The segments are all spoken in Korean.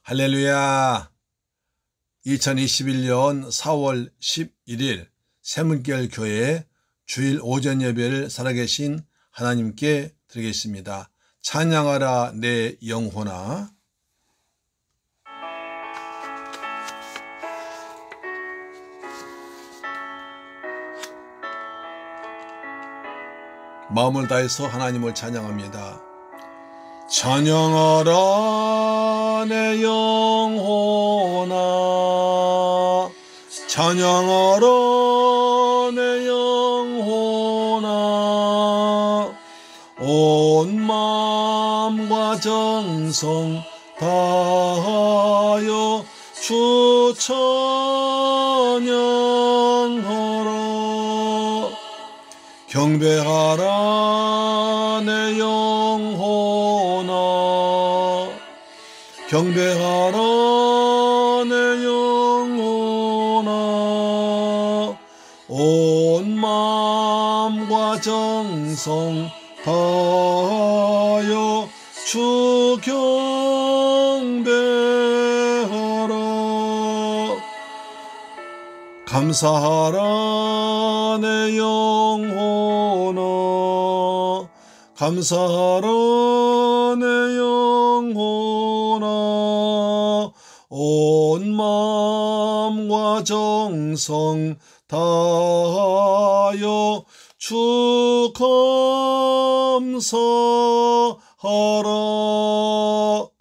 할렐루야. 2021년 4월 11일 새문결 교회 주일 오전 예배를 살아계신 하나님께 드리겠습니다. 찬양하라 내 영혼아. 마음을 다해서 하나님을 찬양합니다. 찬양하라 내 영혼아, 찬양하라 내 영혼아, 온 마음과 정성 다하여 주 찬양하라. 경배하라 내 영혼아, 경배하라 내 영혼아, 온 마음과 정성 다하여 주 경배하라. 감사하라 내 영혼아, 감사하라 내 영혼아, 온 마음과 정성 다하여 주 감사하라.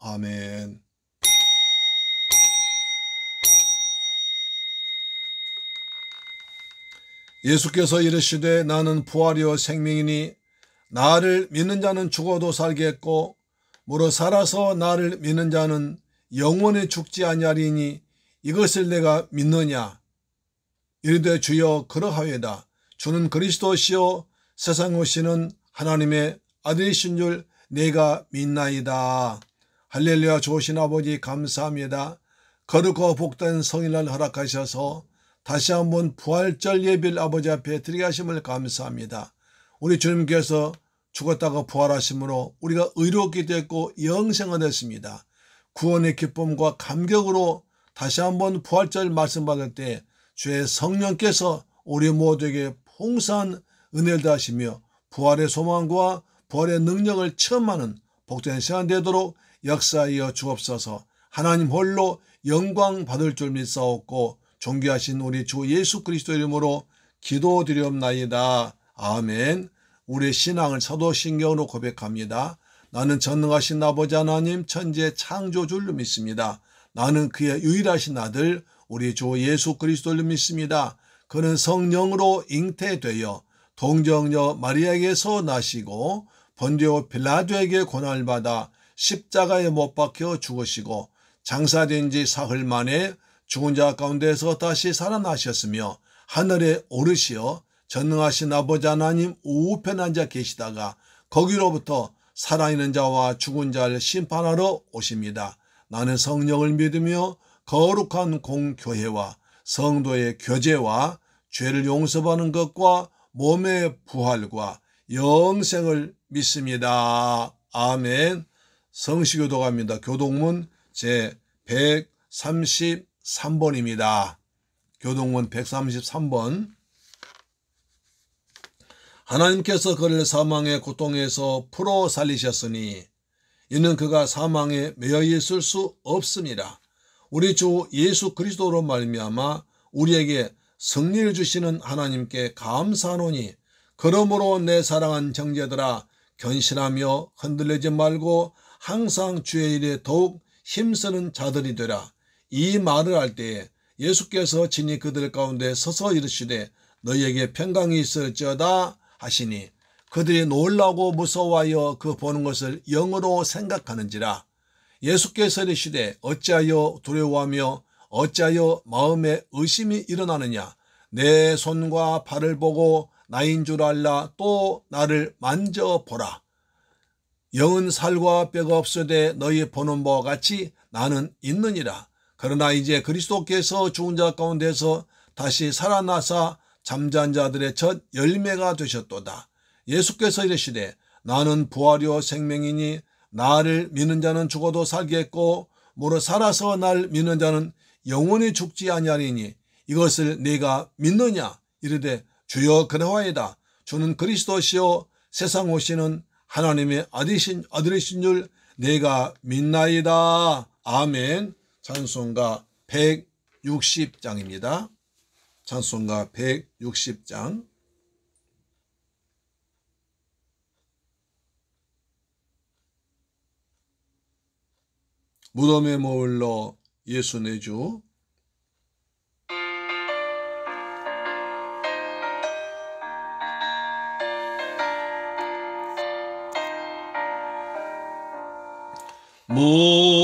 아멘. 예수께서 이르시되 나는 부활이요 생명이니 나를 믿는 자는 죽어도 살겠고 무릇 살아서 나를 믿는 자는 영원히 죽지 아니하리니 이것을 내가 믿느냐. 이르되 주여 그러하외다. 주는 그리스도시요 세상 오시는 하나님의 아들이신 줄 내가 믿나이다. 할렐루야. 좋으신 아버지 감사합니다. 거룩하고 복된 성일날 허락하셔서 다시 한번 부활절 예배를 아버지 앞에 드리게 하심을 감사합니다. 우리 주님께서 죽었다가 부활하심으로 우리가 의롭게 됐고 영생을 얻었습니다. 구원의 기쁨과 감격으로 다시 한번 부활절 말씀 받을 때 주의 성령께서 우리 모두에게 풍성한 은혜를 다하시며 부활의 소망과 부활의 능력을 체험하는 복된 시간 되도록 역사하여 주옵소서. 하나님 홀로 영광 받을 줄 믿사옵고 존귀하신 우리 주 예수 그리스도 이름으로 기도드리옵나이다. 아멘. 우리의 신앙을 사도신경으로 고백합니다. 나는 전능하신 아버지 하나님 천지의 창조주를 믿습니다. 나는 그의 유일하신 아들 우리 주 예수 그리스도를 믿습니다. 그는 성령으로 잉태되어 동정녀 마리아에게서 나시고 본디오 빌라도에게 고난을 받아 십자가에 못 박혀 죽으시고 장사된 지 사흘 만에 죽은 자 가운데서 다시 살아나셨으며 하늘에 오르시어 전능하신 아버지 하나님 우편에 앉아 계시다가 거기로부터 살아있는 자와 죽은 자를 심판하러 오십니다. 나는 성령을 믿으며 거룩한 공교회와 성도의 교제와 죄를 용서받는 것과 몸의 부활과 영생을 믿습니다. 아멘. 성시교도갑니다. 교동문 제 133번입니다. 교동문 133번. 하나님께서 그를 사망의 고통에서 풀어 살리셨으니 이는 그가 사망에 매여 있을 수 없습니다. 우리 주 예수 그리스도로 말미암아 우리에게 승리를 주시는 하나님께 감사하노니 그러므로 내 사랑하는 형제들아 견실하며 흔들리지 말고 항상 주의 일에 더욱 힘쓰는 자들이 되라. 이 말을 할 때에 예수께서 친히 그들 가운데 서서 이르시되 너희에게 평강이 있을지어다 하시니 그들이 놀라고 무서워하여 그 보는 것을 영으로 생각하는지라. 예수께서 이르시되 어찌하여 두려워하며 어찌하여 마음에 의심이 일어나느냐. 내 손과 발을 보고 나인 줄 알라. 또 나를 만져보라. 영은 살과 뼈가 없으되 너희 보는 바와 같이 나는 있느니라. 그러나 이제 그리스도께서 죽은 자 가운데서 다시 살아나사 잠자는 자들의 첫 열매가 되셨도다. 예수께서 이르시되 나는 부활이요 생명이니 나를 믿는 자는 죽어도 살겠고 무릇 살아서 날 믿는 자는 영원히 죽지 아니하리니 이것을 내가 믿느냐 이르되 주여 그러하이다. 주는 그리스도시요 세상 오시는 하나님의 아들이신 줄 내가 믿나이다. 아멘. 찬송가 160장입니다. 찬송가 160장. 무덤에 머물러 예수 내 주.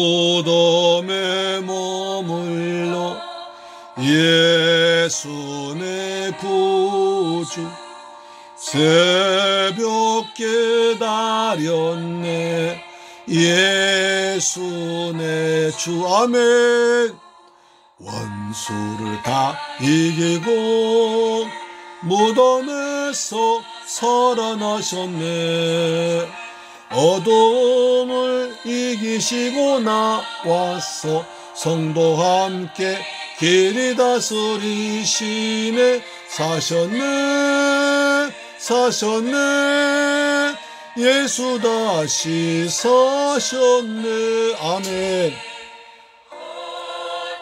무덤에 머물러 예수 내 구주 새벽 기다렸네 예수 내 주. 아멘. 원수를 다 이기고 무덤에서 살아나셨네. 어둠을 이기시고 나와서 성도와 함께 길이 다스리시네. 사셨네 예수 다시 사셨네. 아멘.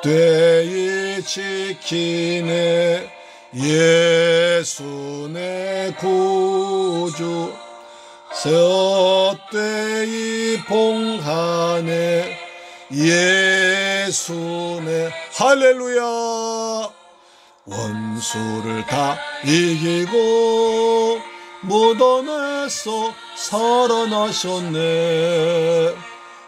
되이 지키네 예수 내 구주 쇠헛되이 봉하네 예수 내. 할렐루야. 원수를 다 이기고 무덤에서 살아나셨네.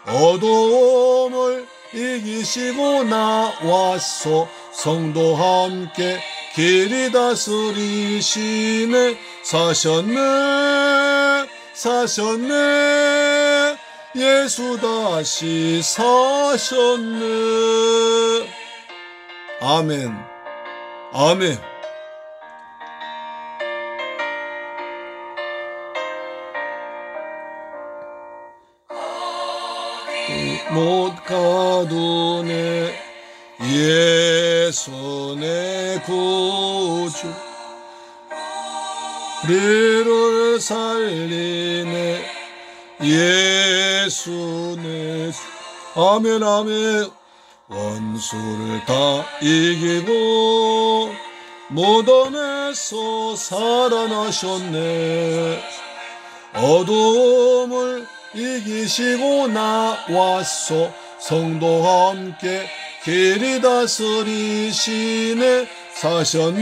어둠을 이기시고 나와서 성도와 함께 길이 다스리시네. 사셨네 예수 다시 사셨네. 아멘. 아멘. 못 가두네 예수 내 구주 우리를 살리네 예수 내 주. 아멘. 아멘. 원수를 다 이기고 무덤에서 살아나셨네. 어둠을 이기시고 나와서 성도와 함께 길이 다스리시네. 사셨네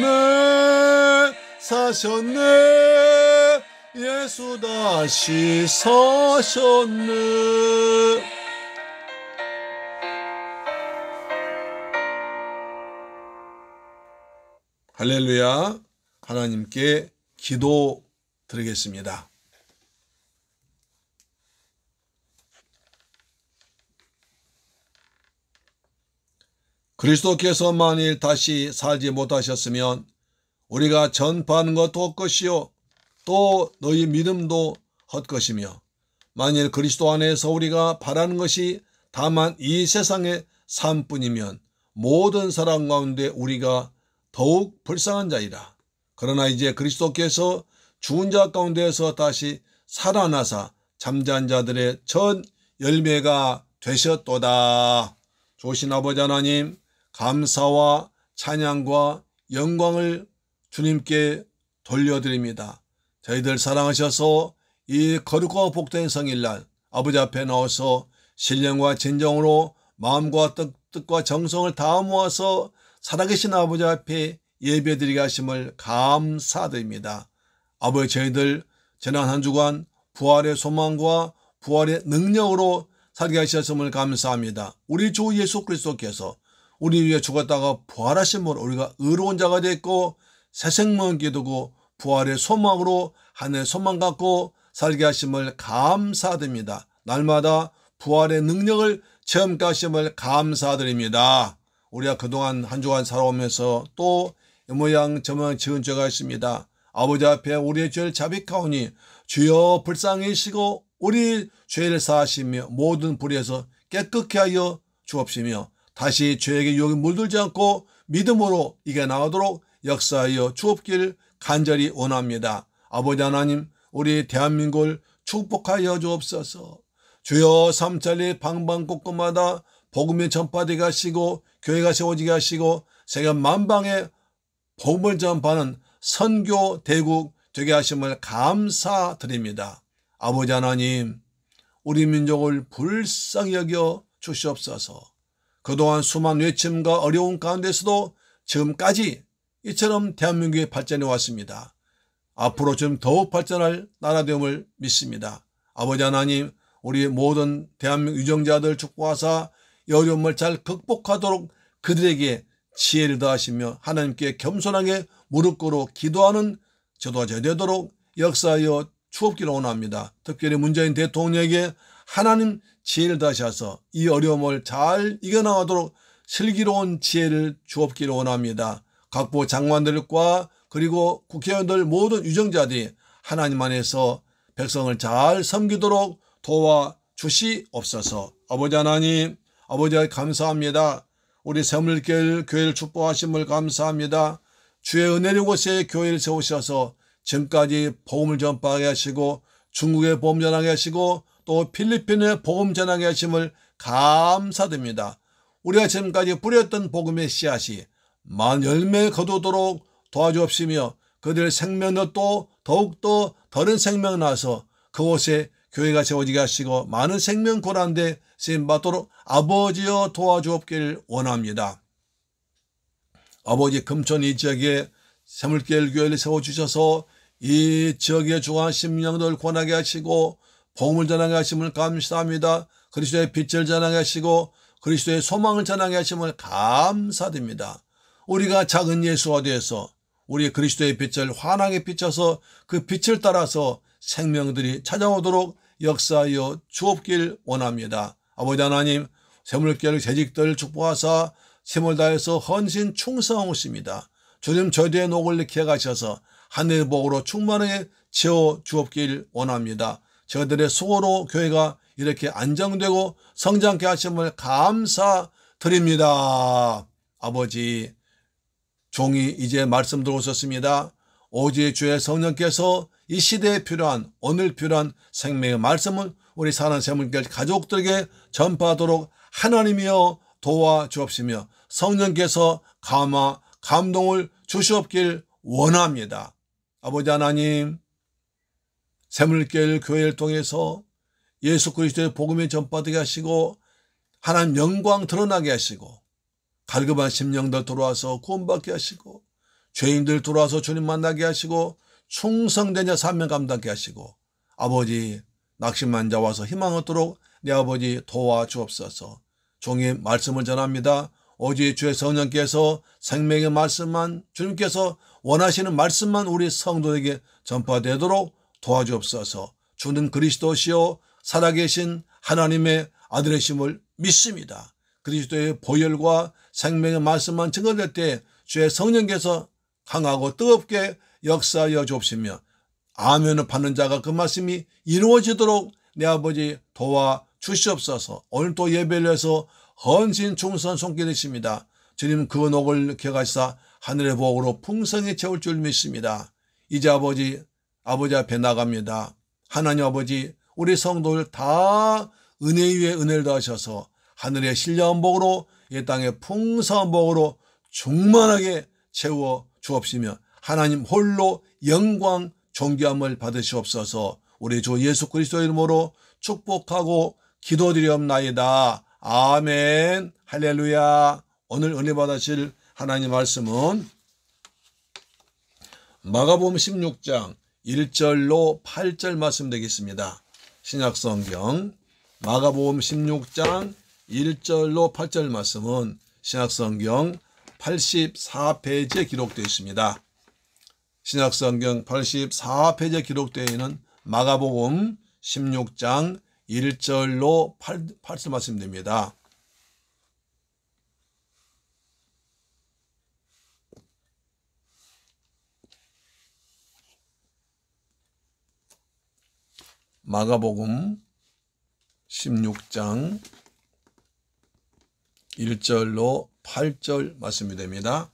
예수 다시 사셨네. 할렐루야. 하나님께 기도 드리겠습니다. 그리스도께서 만일 다시 살지 못하셨으면 우리가 전파하는 것도 헛것이요 또 너희 믿음도 헛것이며, 만일 그리스도 안에서 우리가 바라는 것이 다만 이 세상의 삶뿐이면 모든 사람 가운데 우리가 더욱 불쌍한 자이라. 그러나 이제 그리스도께서 죽은 자 가운데에서 다시 살아나사 잠자는 자들의 첫 열매가 되셨도다. 좋으신 아버지 하나님, 감사와 찬양과 영광을 주님께 돌려드립니다. 저희들 사랑하셔서 이 거룩하고 복된 성일날 아버지 앞에 나와서 신령과 진정으로 마음과 뜻과 정성을 다 모아서 살아계신 아버지 앞에 예배드리게 하심을 감사드립니다. 아버지, 저희들 지난 한 주간 부활의 소망과 부활의 능력으로 살게 하셨음을 감사합니다. 우리 주 예수 그리스도께서 우리 위해 죽었다가 부활하심으로 우리가 의로운 자가 됐고 새 생명을 기두고 부활의 소망으로 하늘의 소망 갖고 살게 하심을 감사드립니다. 날마다 부활의 능력을 체험케 하심을 감사드립니다. 우리가 그동안 한 주간 살아오면서 또 이 모양 저 모양 지은 죄가 있습니다. 아버지 앞에 우리의 죄를 자백하오니 주여 불쌍히 여기시고 우리 죄를 사하시며 모든 불의에서 깨끗게 하여 주옵시며 다시 죄에게 유혹에 물들지 않고 믿음으로 이겨나가도록 역사하여 주옵길 간절히 원합니다. 아버지 하나님, 우리 대한민국을 축복하여 주옵소서. 주여 삼천리 방방곡곡마다 복음이 전파되게 하시고 교회가 세워지게 하시고 세계 만방에 복음을 전파하는 선교 대국 되게 하심을 감사드립니다. 아버지 하나님, 우리 민족을 불쌍히 여겨 주시옵소서. 그동안 수많은 외침과 어려운 가운데서도 지금까지 이처럼 대한민국의 발전해 왔습니다. 앞으로 좀 더욱 발전할 나라 됨을 믿습니다. 아버지 하나님, 우리 모든 대한민국 유정자들 축복하사 이 어려움을 잘 극복하도록 그들에게 지혜를 더하시며 하나님께 겸손하게 무릎 꿇어 기도하는 저도 되도록 역사하여 주옵기를 원합니다. 특별히 문재인 대통령에게 하나님 지혜를 더하셔서 이 어려움을 잘 이겨나가도록 슬기로운 지혜를 주옵기를 원합니다. 각부 장관들과 그리고 국회의원들 모든 유정자들이 하나님 안에서 백성을 잘 섬기도록 도와주시옵소서. 아버지 하나님, 아버지 감사합니다. 우리 새물길 교회를 축복하심을 감사합니다. 주의 은혜의 곳에 교회를 세우셔서 지금까지 복음을 전파하게 하시고 중국에 복음 전하게 하시고 또 필리핀에 복음 전하게 하심을 감사드립니다. 우리가 지금까지 뿌렸던 복음의 씨앗이 많은 열매 거두도록 도와주옵시며 그들의 생명도 또 더욱더 더른 생명 나서 그곳에 교회가 세워지게 하시고 많은 생명 고난데 쓰임받도록 아버지여 도와주옵기를 원합니다. 아버지 금천 이 지역에 새물길 교회를 세워주셔서 이 지역의 중한 심령들 권하게 하시고 복음을 전하게 하심을 감사합니다. 그리스도의 빛을 전하게 하시고 그리스도의 소망을 전하게 하심을 감사드립니다. 우리가 작은 예수가 되어서 우리 그리스도의 빛을 환하게 비춰서 그 빛을 따라서 생명들이 찾아오도록 역사하여 주옵길 원합니다. 아버지 하나님, 새물길 재직들 축복하사 힘을 다해서 헌신 충성하십니다. 주님 저희의 녹을 느끼게 가셔서 하늘의 복으로 충만하게 채워 주옵길 원합니다. 저희들의 수고로 교회가 이렇게 안정되고 성장케 하심을 감사드립니다. 아버지, 종이 이제 말씀 들어오셨습니다. 오직 주의 성령께서 이 시대에 필요한 오늘 필요한 생명의 말씀을 우리 사는 새물길 가족들에게 전파하도록 하나님이여 도와주옵시며 성령께서 감동을 주시옵길 원합니다. 아버지 하나님, 새물길 교회를 통해서 예수 그리스도의 복음이 전파되게 하시고 하나님 영광 드러나게 하시고 갈급한 심령들 들어와서 구원받게 하시고 죄인들 들어와서 주님 만나게 하시고 충성된 자 사명 감당케 하시고 아버지 낙심한 자 와서 희망 얻도록 내 아버지 도와주옵소서. 종의 말씀을 전합니다. 오직 주의 성령께서 생명의 말씀만 주님께서 원하시는 말씀만 우리 성도에게 전파되도록 도와주옵소서. 주는 그리스도시요 살아계신 하나님의 아들이심을 믿습니다. 그리스도의 보혈과 생명의 말씀만 증거될 때 주의 성령께서 강하고 뜨겁게 역사하여 주옵시며 아멘을 받는 자가 그 말씀이 이루어지도록 내 아버지 도와주시옵소서. 오늘 또 예배를 해서 헌신 충성 손길 되십니다. 주님 그 녹을 켜가시사 하늘의 복으로 풍성히 채울 줄 믿습니다. 이제 아버지 앞에 나갑니다. 하나님 아버지, 우리 성도들 다 은혜 위에 은혜를 더하셔서 하늘의 신령한 복으로 이 땅의 풍성한 복으로 충만하게 채워 주옵시며 하나님 홀로 영광 존귀함을 받으시옵소서. 우리 주 예수 그리스도 이름으로 축복하고 기도드리옵나이다. 아멘. 할렐루야. 오늘 은혜 받으실 하나님 말씀은 마가복음 16장 1절로 8절 말씀 되겠습니다. 신약성경 마가복음 16장 1절로 8절 말씀은 신약성경 84페이지에 기록되어 있습니다. 신약성경 84페이지에 기록되어 있는 마가복음 16장 1절로 8절 말씀됩니다. 마가복음 16장 1절로 8절 말씀이 됩니다.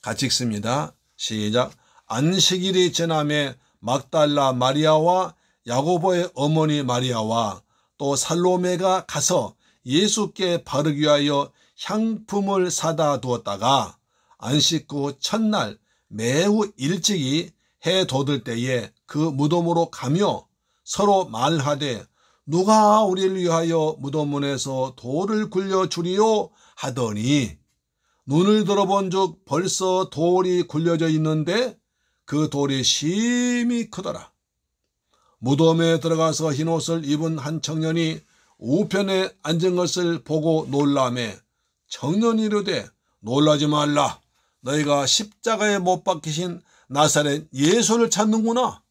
같이 읽습니다. 시작. 안식일이 지남에 막달라 마리아와 야고보의 어머니 마리아와 또 살로메가 가서 예수께 바르기 위하여 향품을 사다 두었다가 안식 후 첫날 매우 일찍이 해 돋을 때에 그 무덤으로 가며 서로 말하되 누가 우리를 위하여 무덤문에서 돌을 굴려주리요 하더니 눈을 들어본 즉 벌써 돌이 굴려져 있는데 그 돌이 심히 크더라. 무덤에 들어가서 흰옷을 입은 한 청년이 우편에 앉은 것을 보고 놀라매 청년이 이르되 놀라지 말라. 너희가 십자가에 못 박히신 나사렛 예수를 찾는구나.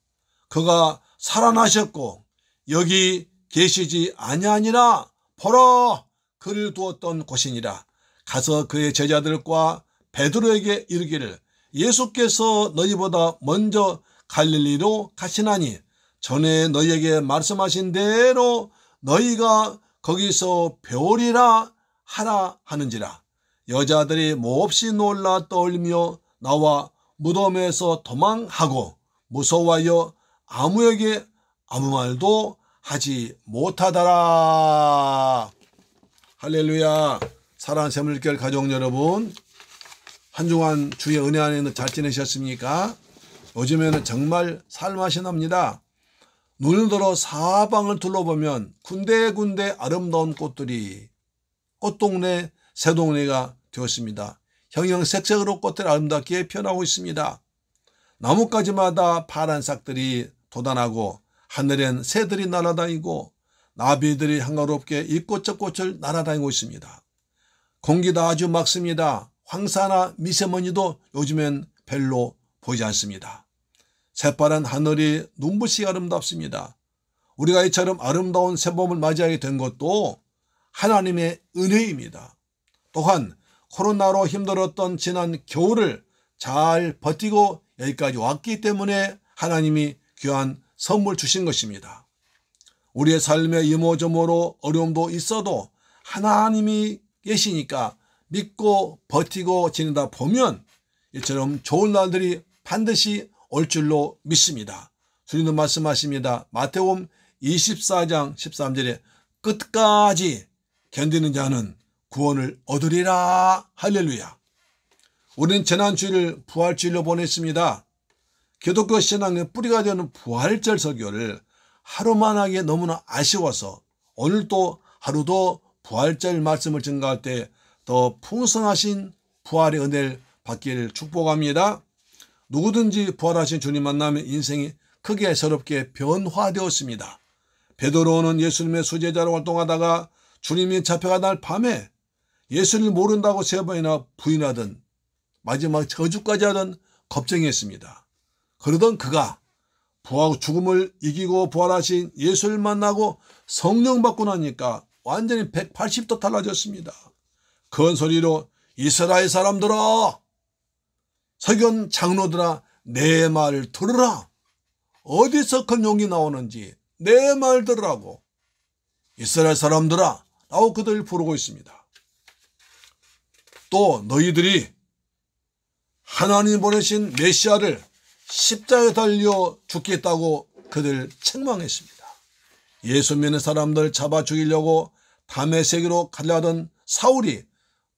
그가 살아나셨고 여기 계시지 아니하니라. 보라 그를 두었던 곳이니라. 가서 그의 제자들과 베드로에게 이르기를 예수께서 너희보다 먼저 갈릴리로 가시나니 전에 너희에게 말씀하신 대로 너희가 거기서 배우리라 하라 하는지라. 여자들이 몹시 놀라 떨며 나와 무덤에서 도망하고 무서워하여 아무에게 아무 말도 하지 못하더라. 할렐루야. 사랑하는 새물결 가족 여러분, 한 주간 주의 은혜 안에는 잘 지내셨습니까? 요즘에는 정말 살맛이 납니다. 눈을 들어 사방을 둘러보면 군데군데 아름다운 꽃들이 꽃동네 새동네가 되었습니다. 형형색색으로 꽃들이 아름답게 피어나고 있습니다. 나뭇가지마다 파란 싹들이 돋아나고 하늘엔 새들이 날아다니고 나비들이 한가롭게 이꽃 저꽃을 날아다니고 있습니다. 공기도 아주 맑습니다. 황사나 미세먼지도 요즘엔 별로 보이지 않습니다. 새파란 하늘이 눈부시게 아름답습니다. 우리가 이처럼 아름다운 새봄을 맞이하게 된 것도 하나님의 은혜입니다. 또한 코로나로 힘들었던 지난 겨울을 잘 버티고 여기까지 왔기 때문에 하나님이 귀한 선물 주신 것입니다. 우리의 삶에 이모저모로 어려움도 있어도 하나님이 계시니까 믿고 버티고 지내다 보면 이처럼 좋은 날들이 반드시 올 줄로 믿습니다. 주님도 말씀하십니다. 마태복음 24장 13절에 끝까지 견디는 자는 구원을 얻으리라. 할렐루야. 우리는 지난주일 부활주일로 보냈습니다. 기독교 신앙의 뿌리가 되는 부활절 설교를 하루만 하기에 너무나 아쉬워서 오늘 또 하루도 부활절 말씀을 증거할 때 더 풍성하신 부활의 은혜를 받기를 축복합니다. 누구든지 부활하신 주님 만나면 인생이 크게 새롭게 변화되었습니다. 베드로는 예수님의 수제자로 활동하다가 주님이 잡혀간 날 밤에 예수를 모른다고 3번이나 부인하던 마지막 저주까지 하던 겁쟁이였습니다. 그러던 그가 부활 죽음을 이기고 부활하신 예수를 만나고 성령 받고 나니까 완전히 180도 달라졌습니다. 큰 소리로 이스라엘 사람들아, 서기관 장로들아, 내 말 들으라. 어디서 큰 용기 나오는지 내 말 들으라고. 이스라엘 사람들아 라고 그들을 부르고 있습니다. 또 너희들이 하나님 보내신 메시아를 십자가에 달려 죽겠다고 그들 책망했습니다. 예수 믿는 사람들 잡아 죽이려고 다메섹으로 가려던 사울이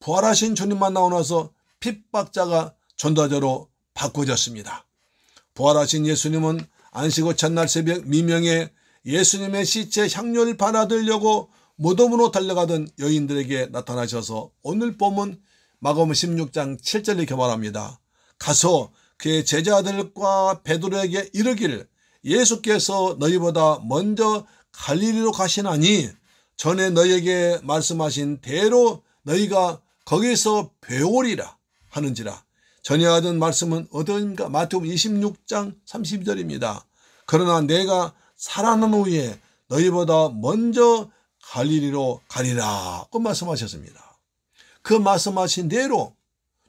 부활하신 주님 만나고 나서 핍박자가 전도자로 바꿔졌습니다. 부활하신 예수님은 안식 후 첫날 새벽 미명에 예수님의 시체 향료를 받아들려고 무덤으로 달려가던 여인들에게 나타나셔서 오늘 본문 마가복음 16장 7절을 이렇게 말합니다. 가서 그의 제자들과 베드로에게 이르기를 예수께서 너희보다 먼저 갈릴리로 가시나니 전에 너희에게 말씀하신 대로 너희가 거기서 배우리라 하는지라. 전에 하던 말씀은 어디인가? 마태복음 26장 32절입니다. 그러나 내가 살아난 후에 너희보다 먼저 갈릴리로 가리라 고 말씀하셨습니다. 그 말씀하신 대로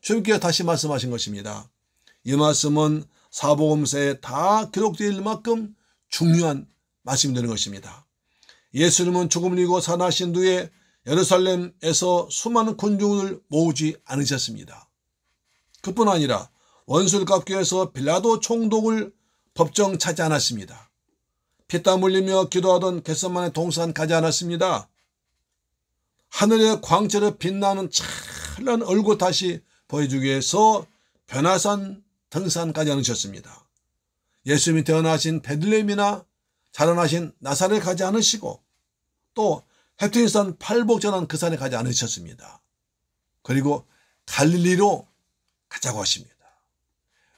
주님께서 다시 말씀하신 것입니다. 이 말씀은 사복음서에 다 기록될 만큼 중요한 말씀이 되는 것입니다. 예수님은 죽음을 이기고 살아나신 후에 예루살렘에서 수많은 군중을 모으지 않으셨습니다. 그뿐 아니라 원수를 갚기 위해서 빌라도 총독을 법정 찾지 않았습니다. 피땀 흘리며 기도하던 겟세마네 동산 가지 않았습니다. 하늘의 광채로 빛나는 찬란한 얼굴 다시 보여주기 위해서 변화산 등산 가지 않으셨습니다. 예수님이 태어나신 베들레헴이나 자라나신 나사렛 가지 않으시고 또 헤투인산 팔복전한 그 산에 가지 않으셨습니다. 그리고 갈릴리로 가자고 하십니다.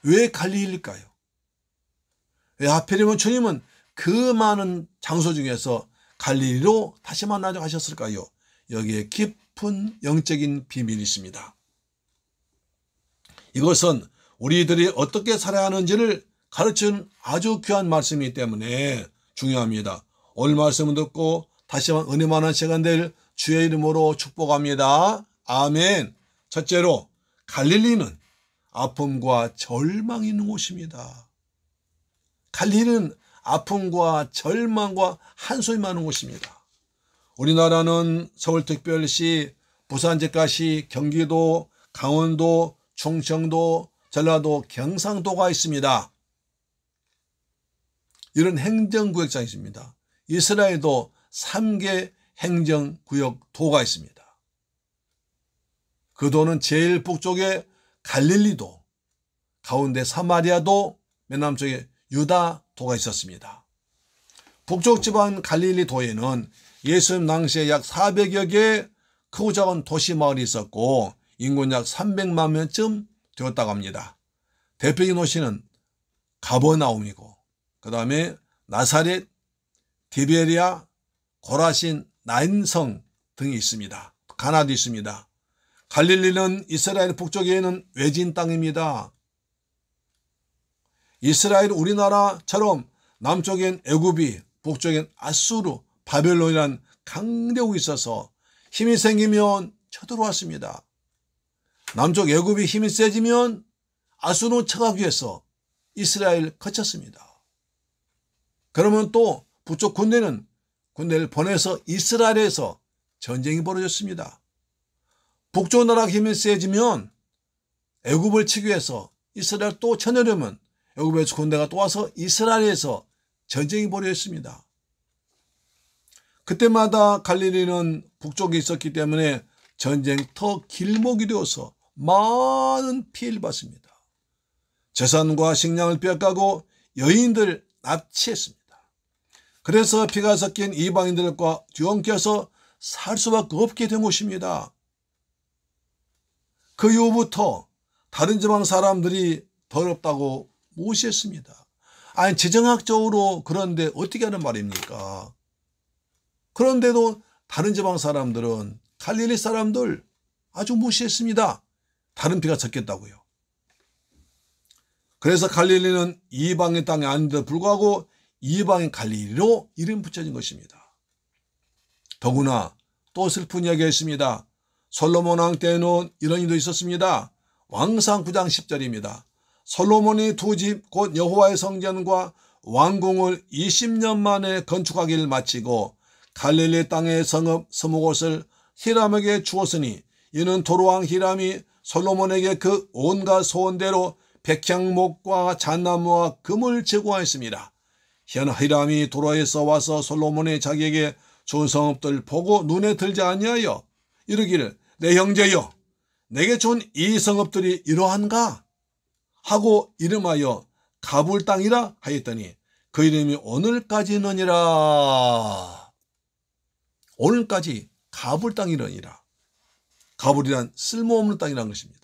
왜 갈릴리일까요? 왜 하필이면 주님은 그 많은 장소 중에서 갈릴리로 다시 만나자고 하셨을까요? 여기에 깊은 영적인 비밀이 있습니다. 이것은 우리들이 어떻게 살아야 하는지를 가르치는 아주 귀한 말씀이기 때문에 중요합니다. 오늘 말씀을 듣고 다시 한번 은혜 많은 시간 될 주의 이름으로 축복합니다. 아멘. 첫째로 갈릴리는 아픔과 절망이 있는 곳입니다. 갈릴리는 아픔과 절망과 한숨이 많은 곳입니다. 우리나라는 서울특별시, 부산제까지 경기도, 강원도, 충청도, 전라도, 경상도가 있습니다. 이런 행정구역장이 있습니다. 이스라엘도 3개 행정구역도가 있습니다. 그 도는 제일 북쪽에 갈릴리도, 가운데 사마리아도, 맨 남쪽에 유다도가 있었습니다. 북쪽 지방 갈릴리 도에는 예수님 당시에 약 400여 개의 크고 작은 도시 마을이 있었고 인구는 약 300만 명쯤 되었다고 합니다. 대표적인 도시는 가버나움이고 그 다음에 나사렛, 디베리아, 고라신, 나인성 등이 있습니다. 가나도 있습니다. 갈릴리는 이스라엘 북쪽에 있는 외진 땅입니다. 이스라엘 우리나라처럼 남쪽엔 애굽이, 북쪽엔 아수르, 바벨론이란 강대국이 있어서 힘이 생기면 쳐들어왔습니다. 남쪽 애굽이 힘이 세지면 아수르 쳐가기 위해서 이스라엘 거쳤습니다. 그러면 또 북쪽 군대를 보내서 이스라엘에서 전쟁이 벌어졌습니다. 북쪽 나라가 힘이 세지면 애굽을 치기 위해서 이스라엘 또 쳐내려면 애굽에서 군대가 또 와서 이스라엘에서 전쟁이 벌어졌습니다. 그때마다 갈릴리는 북쪽에 있었기 때문에 전쟁터 길목이 되어서 많은 피해를 받습니다. 재산과 식량을 빼앗가고 여인들 납치했습니다. 그래서 피가 섞인 이방인들과 뒤엉켜서 살 수밖에 없게 된 곳입니다. 그 이후부터 다른 지방 사람들이 더럽다고 무시했습니다. 아니 지정학적으로 그런데 어떻게 하는 말입니까? 그런데도 다른 지방 사람들은 갈릴리 사람들 아주 무시했습니다. 다른 피가 섞였다고요. 그래서 갈릴리는 이방인 땅이 아닌데도 불구하고 이방인 갈릴리로 이름 붙여진 것입니다. 더구나 또 슬픈 이야기가 있습니다. 솔로몬 왕 때에는 이런 일도 있었습니다. 왕상 9장 10절입니다. 솔로몬이 두 집 곧 여호와의 성전과 왕궁을 20년 만에 건축하기를 마치고 갈릴리 땅의 성읍 스무곳을 히람에게 주었으니 이는 도로왕 히람이 솔로몬에게 그 온갖 소원대로 백향목과 잣나무와 금을 제공하였습니다. 히람이 도로에서 와서 솔로몬의 자기에게 준 성읍들 보고 눈에 들지 아니하여 이르기를 내 형제여 내게 준 이 성읍들이 이러한가 하고 이름하여 가불 땅이라 하였더니 그 이름이 오늘까지느니라. 오늘까지 가불 땅이러니라. 가불이란 쓸모없는 땅이라는 것입니다.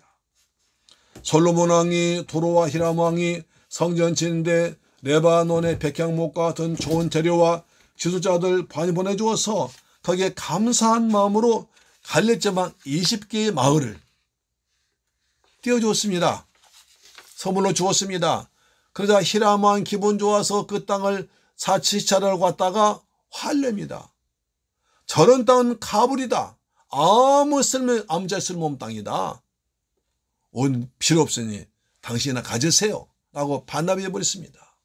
솔로몬 왕이 도로와 히람 왕이 성전 짓는데 레바논의 백향목과 같은 좋은 재료와 지도자들 많이 보내주어서 거기에 감사한 마음으로 갈릴리지방 20개의 마을을 띄워주었습니다. 선물로 주었습니다. 그러자 히람 왕 기분 좋아서 그 땅을 사치차를 갔다가 화냅니다. 저런 땅은 가불이다. 아무 쓸모없는 땅이다. 온 필요 없으니 당신이나 가지세요. 라고 반납해 버렸습니다.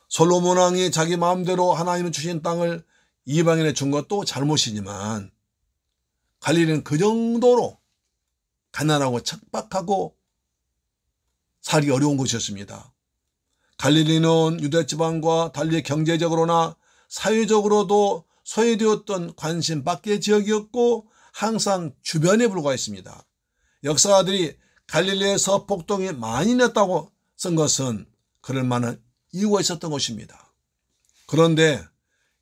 솔로몬 왕이 자기 마음대로 하나님이 주신 땅을 이방인에 준 것도 잘못이지만 갈릴리는 그 정도로 가난하고 척박하고 살기 어려운 곳이었습니다. 갈릴리는 유대지방과 달리 경제적으로나 사회적으로도 소외되었던 관심 밖의 지역이었고 항상 주변에 불과했습니다. 역사가들이 갈릴리의 서폭동이 많이 났다고 쓴 것은 그럴 만한 이유가 있었던 것입니다. 그런데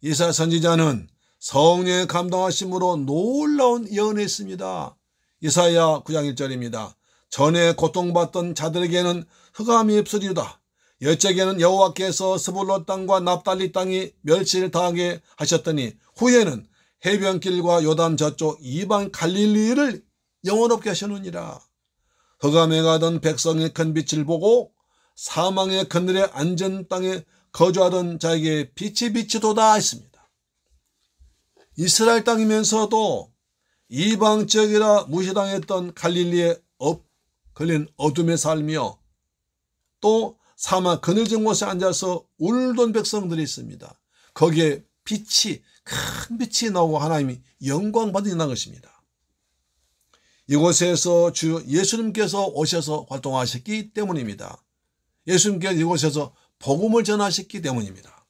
이사야 선지자는 성령의 감동하심으로 놀라운 예언을 했습니다. 이사야 9장 1절입니다. 전에 고통받던 자들에게는 흑암이 없으리로다. 여쪽에는 여호와께서 스불론 땅과 납달리 땅이 멸시를 당하게 하셨더니 후에는 해변길과 요단 저쪽 이방 갈릴리를 영원롭게 하셨느니라. 흑암에 가던 백성의 큰 빛을 보고 사망의 그늘에 앉은 땅에 거주하던 자에게 빛이 비치도다 했습니다. 이스라엘 땅이면서도 이방 지역이라 무시당했던 갈릴리에 걸린 어둠에 살며 또 사막 그늘진 곳에 앉아서 울던 백성들이 있습니다. 거기에 빛이, 큰 빛이 나오고 하나님이 영광 받으신다는 것입니다. 이곳에서 주 예수님께서 오셔서 활동하셨기 때문입니다. 예수님께서 이곳에서 복음을 전하셨기 때문입니다.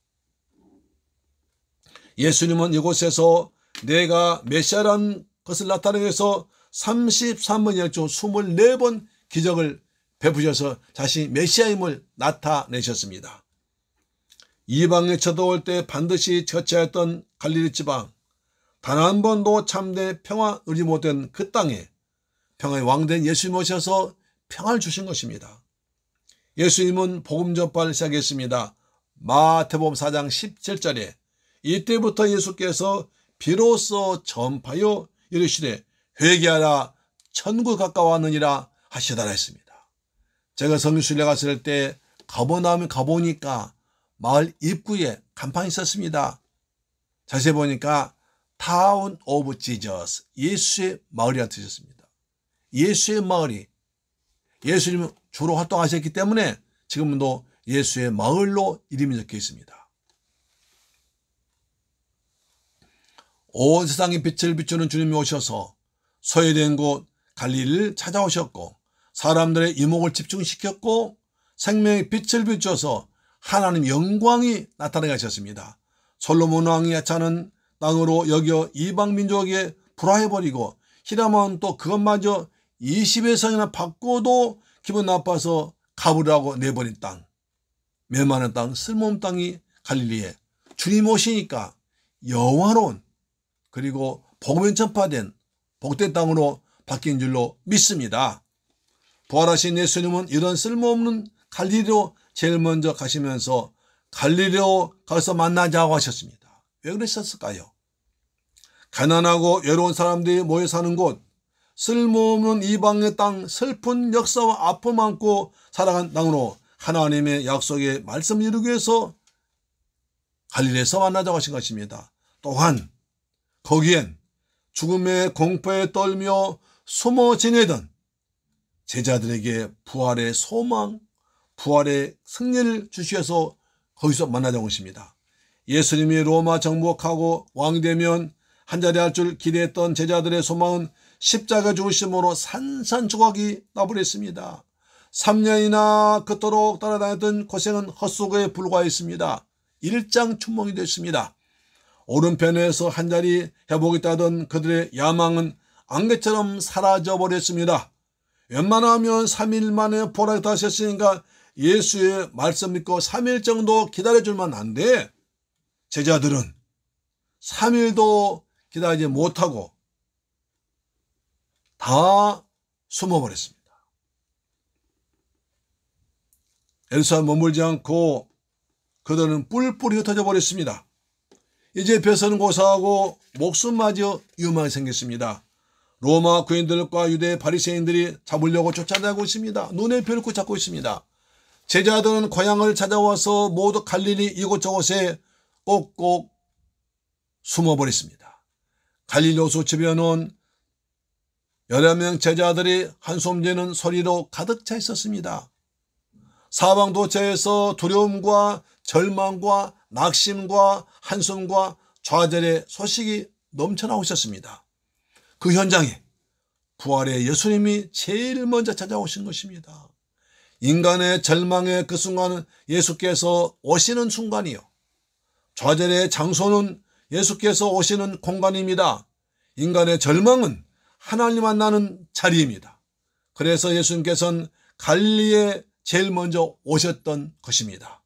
예수님은 이곳에서 내가 메시아라는 것을 나타내기 위해서 33번 열조 24번 기적을 베푸셔서 자신이 메시아임을 나타내셨습니다. 이방에 쳐들어올 때 반드시 처치하였던 갈릴리 지방, 단 한 번도 참된 평화 누리지 못한 그 땅에 평화의 왕된 예수님 오셔서 평화를 주신 것입니다. 예수님은 복음 전파를 시작했습니다. 마태복음 4장 17절에 이때부터 예수께서 비로소 전파하여 이르시되 회개하라 천국 가까워하느니라 하시더라 했습니다. 제가 성교순례 갔을 때 가버나움에 가보니까 마을 입구에 간판이 있었습니다. 자세히 보니까 타운 오브 지저스, 예수의 마을이라는 뜻이었습니다. 예수의 마을이, 예수님은 주로 활동하셨기 때문에 지금도 예수의 마을로 이름이 적혀 있습니다. 온 세상에 빛을 비추는 주님이 오셔서 소외된 곳 갈릴리를 찾아오셨고 사람들의 이목을 집중시켰고 생명의 빛을 비춰서 하나님 영광이 나타나게 하셨습니다. 솔로몬 왕이 하찮은 땅으로 여겨 이방 민족에게 불화해버리고 히람은 또 그것마저 20의 성이나 받고도 기분 나빠서 가부라고 내버린 땅, 메마른 땅, 쓸모없는 땅이 갈릴리에 주님 오시니까 영화로운 그리고 복음이 전파된 복된 땅으로 바뀐 줄로 믿습니다. 부활하신 예수님은 이런 쓸모없는 갈릴리로 제일 먼저 가시면서 갈릴리로 가서 만나자고 하셨습니다. 왜 그랬었을까요? 가난하고 외로운 사람들이 모여 사는 곳, 쓸모없는 이방의 땅, 슬픈 역사와 아픔 안고 살아간 땅으로 하나님의 약속의 말씀을 이루기 위해서 갈릴리에서 만나자고 하신 것입니다. 또한 거기엔 죽음의 공포에 떨며 숨어 지내던 제자들에게 부활의 소망, 부활의 승리를 주셔서 거기서 만나자고 하십니다. 예수님이 로마 정복하고 왕되면 한자리 할 줄 기대했던 제자들의 소망은 십자가 죽으심으로 산산조각이 나버렸습니다. 3년이나 그토록 따라다녔던 고생은 헛수고에 불과했습니다. 일장춘몽이 됐습니다. 오른편에서 한자리 해보겠다던 그들의 야망은 안개처럼 사라져버렸습니다. 웬만하면 3일 만에 부활하겠다 하셨으니까 예수의 말씀 믿고 3일 정도 기다려줄만 한데 제자들은 3일도 기다리지 못하고 다 숨어버렸습니다. 엘사 머물지 않고 그들은 뿔뿔이 흩어져 버렸습니다. 이제 벼서는 고사하고 목숨마저 위험하게 생겼습니다. 로마 군인들과 유대 바리새인들이 잡으려고 쫓아다니고 있습니다. 눈에 벼를 잡고 있습니다. 제자들은 고향을 찾아와서 모두 갈릴리 이곳저곳에 꼭꼭 숨어버렸습니다. 갈릴리 호수 주변은 여러 명 제자들이 한숨 지는 소리로 가득 차 있었습니다. 사방 도처에서 두려움과 절망과 낙심과 한숨과 좌절의 소식이 넘쳐나고 있었습니다. 그 현장에 부활의 예수님이 제일 먼저 찾아오신 것입니다. 인간의 절망의 그 순간은 예수께서 오시는 순간이요. 좌절의 장소는 예수께서 오시는 공간입니다. 인간의 절망은 하나님 만나는 자리입니다. 그래서 예수님께서는 갈릴리에 제일 먼저 오셨던 것입니다.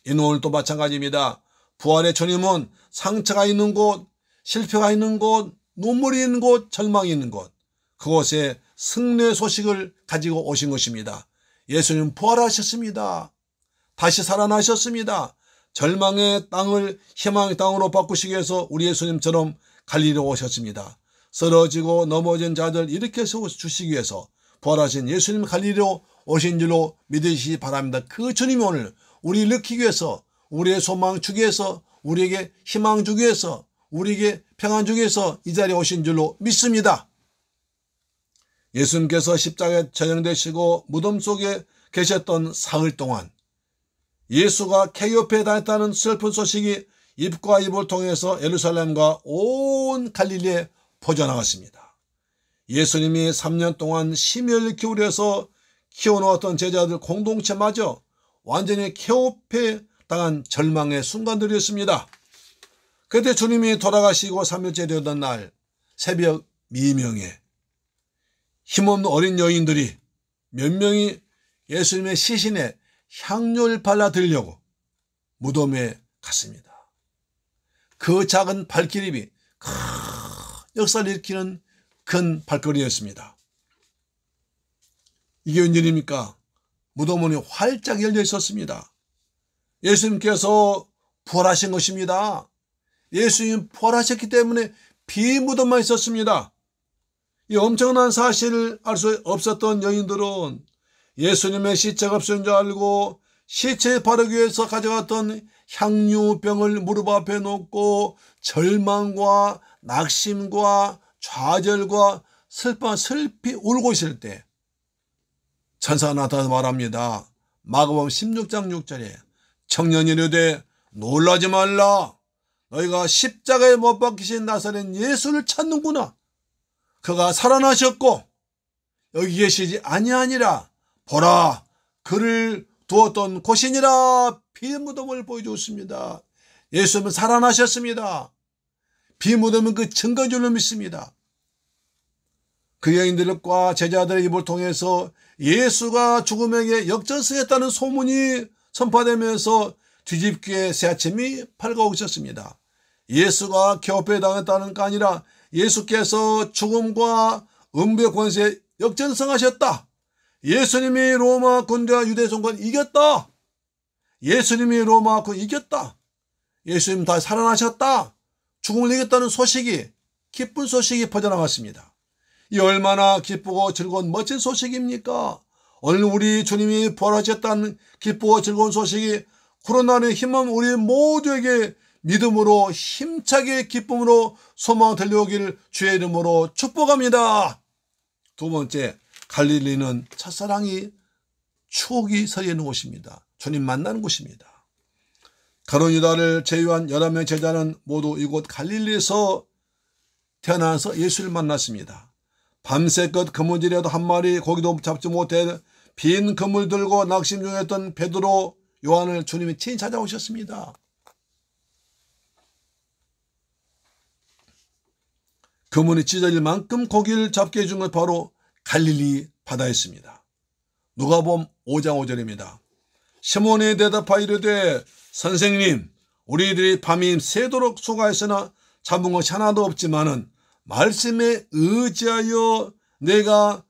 이는 오늘도 마찬가지입니다. 부활의 주님은 상처가 있는 곳, 실패가 있는 곳, 눈물이 있는 곳, 절망이 있는 곳, 그곳에 승리의 소식을 가지고 오신 것입니다. 예수님 부활하셨습니다. 다시 살아나셨습니다. 절망의 땅을 희망의 땅으로 바꾸시기 위해서 우리 예수님처럼 갈릴리로 오셨습니다. 쓰러지고 넘어진 자들 일으켜 세워주시기 위해서 부활하신 예수님 갈릴리로 오신 줄로 믿으시기 바랍니다. 그 주님이 오늘 우리를 일으키기 위해서, 우리의 소망 주기 위해서, 우리에게 희망 주기 위해서, 우리에게 평안 주기 위해서 이 자리에 오신 줄로 믿습니다. 예수님께서 십자가에 전형되시고 무덤 속에 계셨던 사흘 동안 예수가 케이오페에 다녔다는 슬픈 소식이 입과 입을 통해서 예루살렘과 온 갈릴리에 퍼져나갔습니다. 예수님이 3년 동안 심혈을 기울여서 키워놓았던 제자들 공동체마저 완전히 케오페 당한 절망의 순간들이었습니다. 그때 주님이 돌아가시고 3일째 되던 날 새벽 미명에 힘없는 어린 여인들이 몇 명이 예수님의 시신에 향료를 발라드리려고 무덤에 갔습니다. 그 작은 발길입이 큰 역사를 일으키는 큰 발걸이였습니다. 이게 웬일입니까? 무덤문이 활짝 열려 있었습니다. 예수님께서 부활하신 것입니다. 예수님 부활하셨기 때문에 비무덤만 있었습니다. 이 엄청난 사실을 알 수 없었던 여인들은 예수님의 시체가 없은 줄 알고 시체에 바르기 위해서 가져갔던 향유병을 무릎 앞에 놓고 절망과 낙심과 좌절과 슬피 울고 있을 때 천사가 나타나서 말합니다. 마가복음 16장 6절에 청년이 이르되 놀라지 말라. 너희가 십자가에 못 박히신 나사렛 예수를 찾는구나. 그가 살아나셨고 여기 계시지 아니하니라. 보라, 그를 두었던 곳이니라. 비무덤을 보여주었습니다. 예수님은 살아나셨습니다. 비무덤은 그 증거인 줄로 믿습니다. 그 여인들과 제자들의 입을 통해서 예수가 죽음에게 역전승했다는 소문이 선포되면서 뒤집기에 새 아침이 밝아오고 있었습니다. 예수가 케오페에 당했다는 게 아니라 예수께서 죽음과 음부의 권세에 역전승하셨다. 예수님이 로마 군대와 유대 정권 이겼다. 예수님이 로마 군 이겼다. 예수님 다 살아나셨다. 죽음을 이겼다는 소식이, 기쁜 소식이 퍼져나갔습니다. 이 얼마나 기쁘고 즐거운 멋진 소식입니까? 오늘 우리 주님이 부활하셨다는 기쁘고 즐거운 소식이 코로나의 힘은 우리 모두에게 믿음으로 힘차게 기쁨으로 소망 들려오기를 주의 이름으로 축복합니다. 두 번째, 갈릴리는 첫사랑이 추억이 서리는 곳입니다. 주님 만나는 곳입니다. 가룟 유다를 제외한 11명 제자는 모두 이곳 갈릴리에서 태어나서 예수를 만났습니다. 밤새껏 그물질이라도 한 마리 고기도 잡지 못해 빈 그물 들고 낙심 중이었던 베드로, 요한을 주님이 친히 찾아오셨습니다. 그물이 찢어질 만큼 고기를 잡게 해준 것 바로 갈릴리 바다였습니다. 누가복음 5장 5절입니다. 시몬이 대답하여 이르되 선생님, 우리들이 밤이 새도록 수고하였으나 잡은 것이 하나도 없지만은 말씀에 의지하여 내가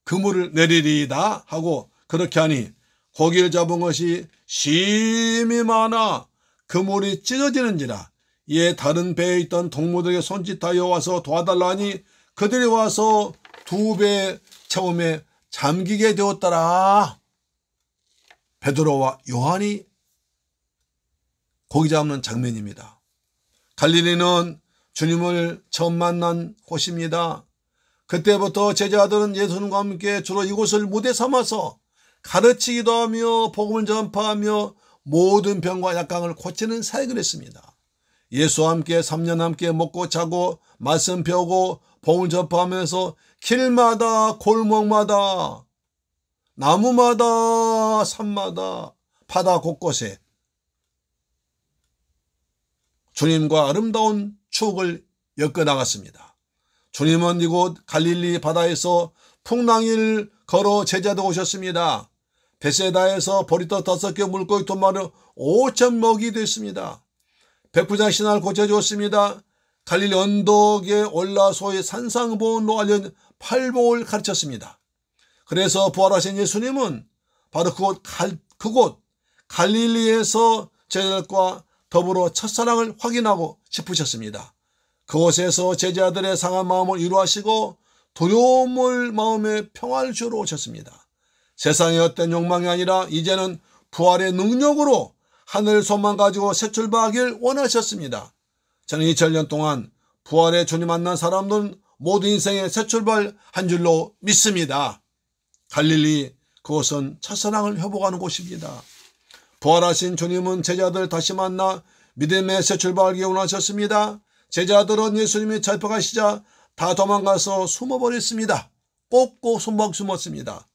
그물을 내리리이다 하고 그렇게 하니 고기를 잡은 것이 심히 많아 그물이 찢어지는지라. 이에 다른 배에 있던 동무들에게 손짓하여 와서 도와달라 하니 그들이 와서 2배 채움에 잠기게 되었더라. 베드로와 요한이 고기 잡는 장면입니다. 갈릴리는 주님을 처음 만난 곳입니다. 그때부터 제자들은 예수님과 함께 주로 이곳을 무대 삼아서 가르치기도 하며 복음을 전파하며 모든 병과 약강을 고치는 사역을 했습니다. 예수와 함께 3년 함께 먹고 자고 말씀 배우고 복음을 접하면서 길마다 골목마다 나무마다 산마다 바다 곳곳에 주님과 아름다운 추억을 엮어나갔습니다. 주님은 이곳 갈릴리 바다에서 풍랑을 걸어 제자도 오셨습니다. 베세다에서 보리떡 5개 물고기 2마리 5천 먹이 됐습니다. 백부장 신화를 고쳐주었습니다. 갈릴리 언덕에 올라 소위 산상보훈로 알려진 팔복을 가르쳤습니다. 그래서 부활하신 예수님은 바로 그곳 갈릴리에서 제자들과 더불어 첫사랑을 확인하고 싶으셨습니다. 그곳에서 제자들의 상한 마음을 위로하시고 두려움을 마음에 평화를 주러 오셨습니다. 세상의 어떤 욕망이 아니라 이제는 부활의 능력으로 하늘 소망 가지고 새 출발하길 원하셨습니다. 저는 2000년 동안 부활의 주님 만난 사람들은 모두 인생의 새 출발한 줄로 믿습니다. 갈릴리, 그곳은 첫사랑을 회복하는 곳입니다. 부활하신 주님은 제자들 다시 만나 믿음의 새 출발하기 원하셨습니다. 제자들은 예수님이 잡혀가시자 다 도망가서 숨어버렸습니다. 꼭꼭 숨었습니다.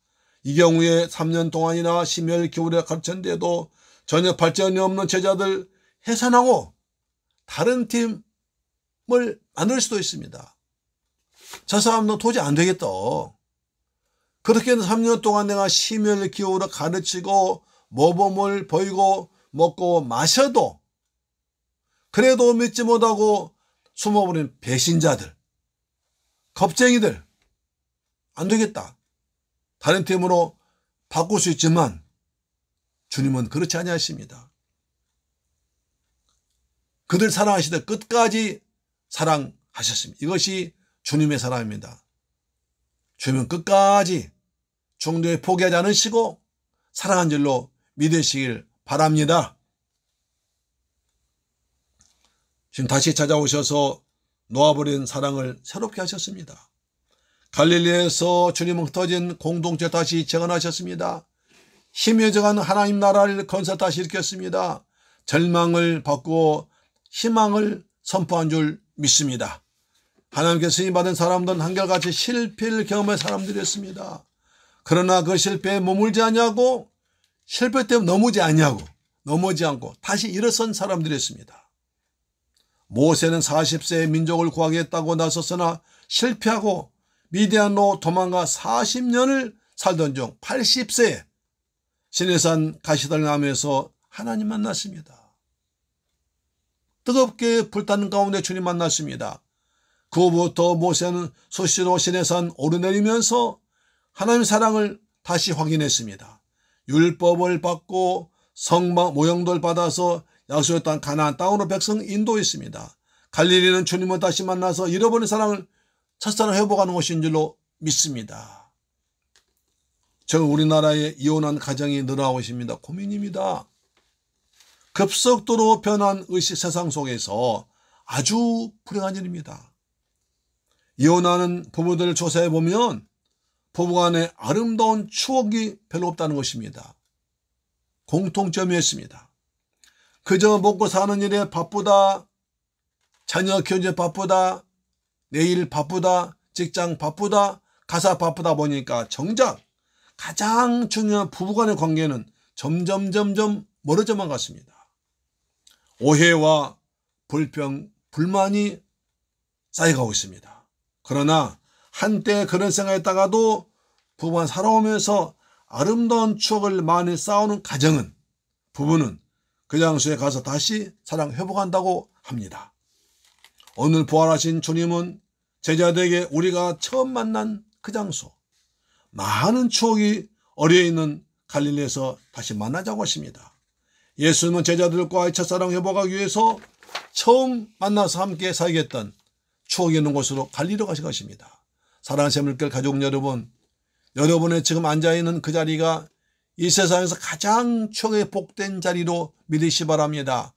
이 경우에 3년 동안이나 심혈 기울여 가르쳤는데도 전혀 발전이 없는 제자들 해산하고 다른 팀을 만들 수도 있습니다. 저 사람도 도저히 안 되겠다. 그렇게 3년 동안 내가 심혈 기울여 가르치고 모범을 보이고 먹고 마셔도 그래도 믿지 못하고 숨어버린 배신자들, 겁쟁이들 안 되겠다. 다른 팀으로 바꿀 수 있지만 주님은 그렇지 아니하십니다. 그들 사랑하시되 끝까지 사랑하셨습니다. 이것이 주님의 사랑입니다. 주님은 끝까지 중도에 포기하지 않으시고 사랑한 줄로 믿으시길 바랍니다. 지금 다시 찾아오셔서 놓아버린 사랑을 새롭게 하셨습니다. 갈릴리에서 주님은 흩어진 공동체 다시 재건하셨습니다. 힘이 적은 하나님 나라를 건설 다시 일으켰습니다. 절망을 바꾸어 희망을 선포한 줄 믿습니다. 하나님께 쓰임받은 사람들은 한결같이 실패를 경험한 사람들이었습니다. 그러나 그 실패에 머물지 않냐고 실패 때문에 넘어지 않고 다시 일어선 사람들이었습니다. 모세는 40세에 민족을 구하겠다고 나섰으나 실패하고 미디안로 도망가 40년을 살던 중 80세에 시내산 가시달나무에서 하나님 만났습니다. 뜨겁게 불타는 가운데 주님 만났습니다. 그 후부터 모세는 수시로 시내산 오르내리면서 하나님의 사랑을 다시 확인했습니다. 율법을 받고 성막 모형들 받아서 약속의 땅 가나안 땅으로 백성 인도했습니다. 갈릴리는 주님을 다시 만나서 잃어버린 사랑을 첫사랑 회복하는 것인 줄로 믿습니다. 저 우리나라의 이혼한 가정이 늘어나고 있습니다. 고민입니다. 급속도로 변한 의식 세상 속에서 아주 불행한 일입니다. 이혼하는 부부들을 조사해 보면 부부간의 아름다운 추억이 별로 없다는 것입니다. 공통점이 있습니다. 그저 먹고 사는 일에 바쁘다, 자녀 키우는데 바쁘다, 내일 바쁘다, 직장 바쁘다, 가사 바쁘다 보니까 정작 가장 중요한 부부간의 관계는 점점 멀어져만 갔습니다. 오해와 불평, 불만이 쌓여가고 있습니다. 그러나 한때 그런 생각했다가도 부부간 살아오면서 아름다운 추억을 많이 쌓아오는 가정은, 부부는 그 장소에 가서 다시 사랑 회복한다고 합니다. 오늘 부활하신 주님은 제자들에게 우리가 처음 만난 그 장소, 많은 추억이 어려있는 갈릴리에서 다시 만나자고 하십니다. 예수님은 제자들과의 첫사랑 회복하기 위해서 처음 만나서 함께 살겠던 추억이 있는 곳으로 갈릴리로 가신 것입니다. 사랑하는 새물길 가족 여러분, 여러분의 지금 앉아있는 그 자리가 이 세상에서 가장 추억에 복된 자리로 믿으시 바랍니다.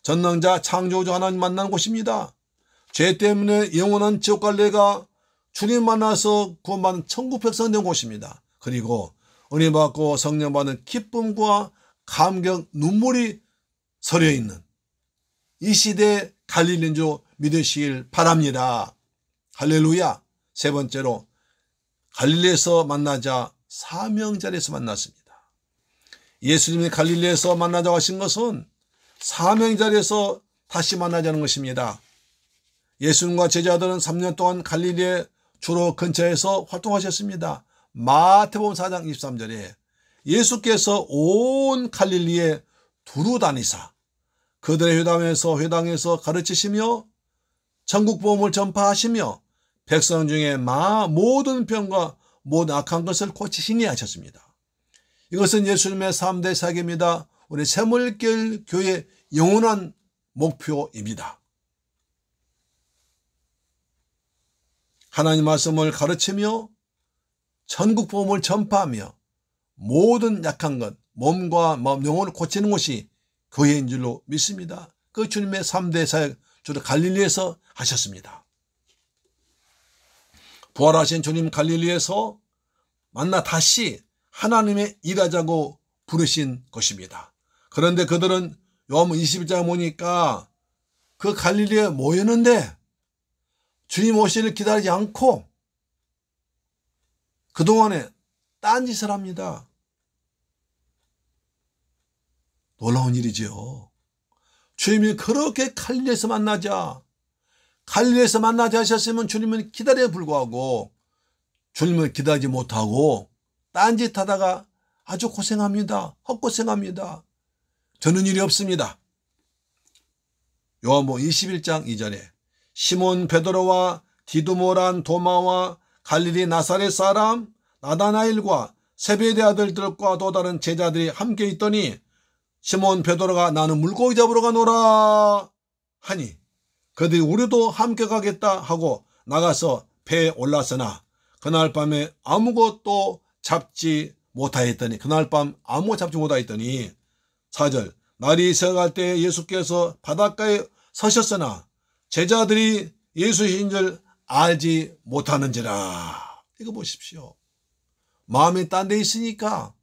전능자 창조주 하나님 만난 곳입니다. 죄 때문에 영원한 지옥 갈래가 주님 만나서 구원받은 천국 백성 된 곳입니다. 그리고 은혜 받고 성령 받는 기쁨과 감격, 눈물이 서려있는 이 시대의 갈릴리인 줄 믿으시길 바랍니다. 할렐루야. 세 번째로 갈릴리에서 만나자 사명자리에서 만났습니다. 예수님이 갈릴리에서 만나자고 하신 것은 사명자리에서 다시 만나자는 것입니다. 예수님과 제자들은 3년 동안 갈릴리의 주로 근처에서 활동하셨습니다. 마태복음 4장 23절에 예수께서 온 갈릴리에 두루 다니사 그들의 회당에서 가르치시며 전국 복음을 전파하시며 백성 중에 모든 병과 모든 악한 것을 고치시니 하셨습니다. 이것은 예수님의 3대 사역입니다. 우리 새물길 교회의 영원한 목표입니다. 하나님 말씀을 가르치며 전국 복음을 전파하며 모든 약한 것, 몸과 마음, 영혼을 고치는 것이 교회인 줄로 믿습니다. 그 주님의 3대 사역 주로 갈릴리에서 하셨습니다. 부활하신 주님 갈릴리에서 만나 다시 하나님의 일하자고 부르신 것입니다. 그런데 그들은 요한복음 21장에 보니까 그 갈릴리에 모였는데 주님 오시기를 기다리지 않고 그동안에 딴짓을 합니다. 놀라운 일이죠. 주님이 그렇게 갈릴리에서 만나자 하셨으면 주님은 기다려야 불구하고 주님을 기다리지 못하고 딴짓하다가 아주 고생합니다. 헛고생합니다. 저는 일이 없습니다. 요한복음 21장 2절에 시몬 베드로와 디두모란 도마와 갈릴리 나사렛 사람 나다나엘과 세베대 아들들과 또 다른 제자들이 함께 있더니 시몬 베드로가 나는 물고기 잡으러 가노라 하니 그들이 우리도 함께 가겠다 하고 나가서 배에 올랐으나 그날 밤에 아무것도 잡지 못하였더니 그날 밤 아무것도 잡지 못하였더니 4절 날이 새어갈 때 예수께서 바닷가에 서셨으나 제자들이 예수이신 줄 알지 못하는지라. 이거 보십시오. 마음이 딴 데 있으니까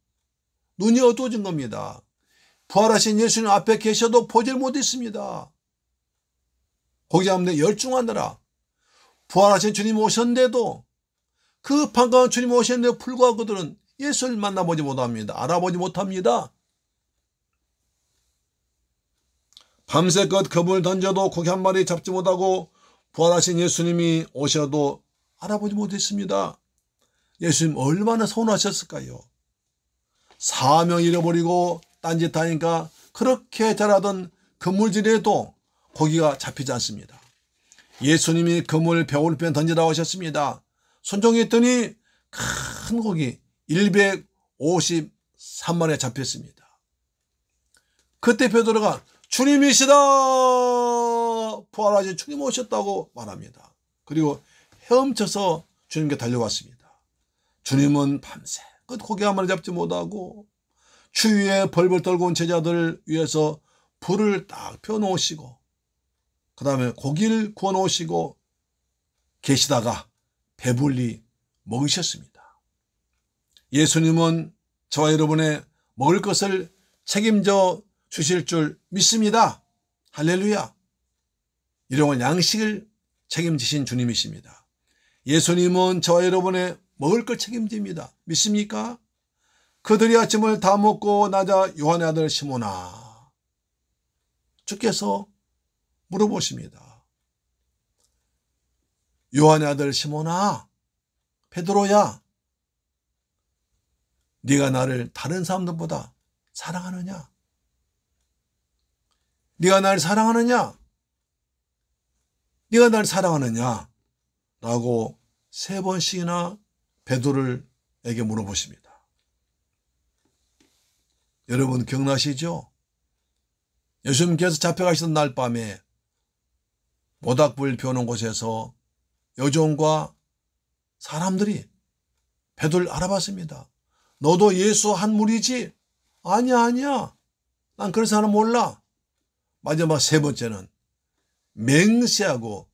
눈이 어두워진 겁니다. 부활하신 예수님 앞에 계셔도 보질 못했습니다. 거기 잡는데 열중하느라 부활하신 주님 오셨는데도 그 반가운 주님 오셨는데 불구하고 그들은 예수를 만나보지 못합니다. 알아보지 못합니다. 밤새껏 겁을 던져도 고기 한 마리 잡지 못하고 부활하신 예수님이 오셔도 알아보지 못했습니다. 예수님 얼마나 서운하셨을까요? 사명 잃어버리고 딴짓하니까 그렇게 잘하던 그물질에도 고기가 잡히지 않습니다. 예수님이 그물 배고플 던지라고 하셨습니다. 순종했더니 큰 고기 153마리가 잡혔습니다. 그때 베드로가 주님이시다. 부활하신 주님 오셨다고 말합니다. 그리고 헤엄쳐서 주님께 달려왔습니다. 주님은 밤새 그 고기 한 마리 잡지 못하고 추위에 벌벌 떨고 온 제자들을 위해서 불을 딱 펴놓으시고 그 다음에 고기를 구워 놓으시고 계시다가 배불리 먹으셨습니다. 예수님은 저와 여러분의 먹을 것을 책임져 주실 줄 믿습니다. 할렐루야. 일용할 양식을 책임지신 주님이십니다. 예수님은 저와 여러분의 먹을 걸 책임집니다. 믿습니까? 그들이 아침을 다 먹고 나자 요한의 아들 시몬아 주께서 물어보십니다. 요한의 아들 시몬아 베드로야 네가 나를 다른 사람들보다 사랑하느냐? 네가 나를 사랑하느냐? 네가 나를 사랑하느냐? 라고 3번씩이나 베드로에게 물어보십니다. 여러분 기억나시죠? 예수님께서 잡혀가시던 날 밤에 모닥불 피우는 곳에서 여종과 사람들이 베드로를 알아봤습니다. 너도 예수 한 무리지? 아니야. 난 그런 사람 몰라. 마지막 3번째는 맹세하고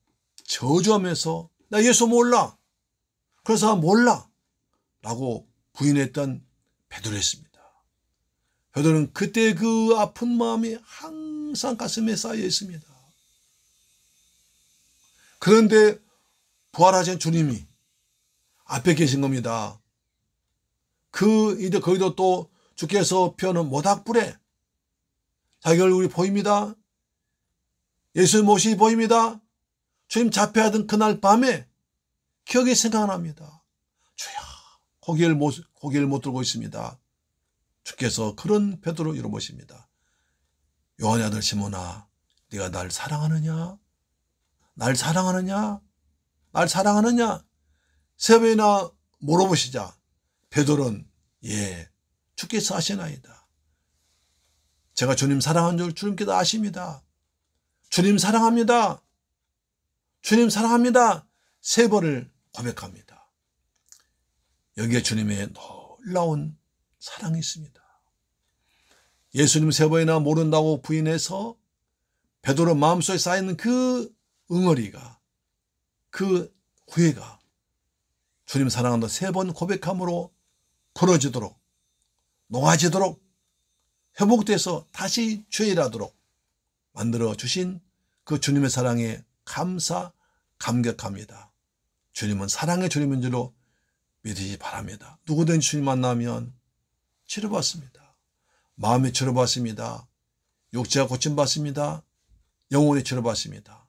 저주하면서 나 예수 몰라. 그런 사람 몰라. 라고 부인했던 베드로였습니다. 베드로는 그때 그 아픈 마음이 항상 가슴에 쌓여 있습니다. 그런데 부활하신 주님이 앞에 계신 겁니다. 이제 거기도 또 주께서 피우는 모닥불에 자기 얼굴이 보입니다. 예수의 모습이 보입니다. 주님 잡혀하던 그날 밤에 기억이 생각납니다. 주여, 고개를 못 들고 있습니다. 주께서 그런 베드로 이러보십니다. 요한의 아들 시몬아, 네가 날 사랑하느냐? 날 사랑하느냐? 날 사랑하느냐? 세 번이나 물어보시자 베드로는 예, 주께서 아시나이다. 제가 주님 사랑한 줄 주님께서 아십니다. 주님 사랑합니다. 주님 사랑합니다. 세 번을 고백합니다. 여기에 주님의 놀라운 사랑이 있습니다. 예수님 세 번이나 모른다고 부인해서 베드로 마음속에 쌓이는 그 응어리가, 그 후회가 주님 사랑한다 세 번 고백함으로 풀어지도록, 녹아지도록, 회복돼서 다시 죄일하도록 만들어 주신 그 주님의 사랑에 감격합니다. 주님은 사랑의 주님인 줄로 믿으시기 바랍니다. 누구든지 주님 만나면 치료받습니다. 마음이 치료받습니다. 육체가 고침받습니다. 영혼이 치료받습니다.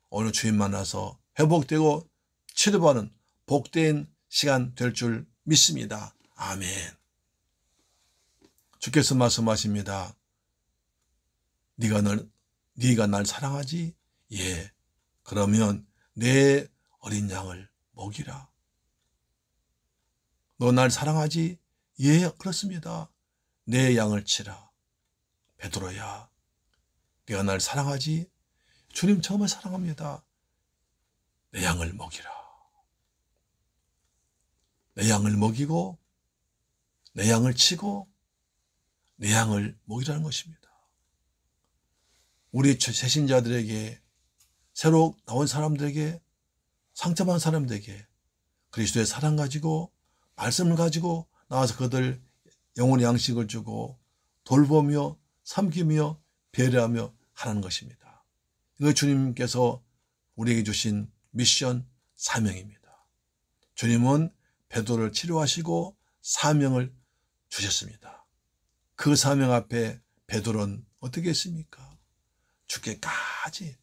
오늘 주님 만나서 회복되고 치료받는 복된 시간 될 줄 믿습니다. 아멘. 주께서 말씀하십니다. 네가 날 사랑하지? 예. 그러면 내 어린 양을 먹이라. 너 날 사랑하지? 예, 그렇습니다. 내 양을 치라. 베드로야, 네가 날 사랑하지? 주님 정말 사랑합니다. 내 양을 먹이라. 내 양을 먹이고 내 양을 치고 내 양을 먹이라는 것입니다. 우리 새신자들에게, 새로 나온 사람들에게, 상처받은 사람들에게 그리스도의 사랑 가지고 말씀을 가지고 나와서 그들 영혼의 양식을 주고 돌보며 삼키며 배려하며 하라는 것입니다. 이거 주님께서 우리에게 주신 미션, 사명입니다. 주님은 베드로를 치료하시고 사명을 주셨습니다. 그 사명 앞에 베드로는 어떻게 했습니까? 죽기까지,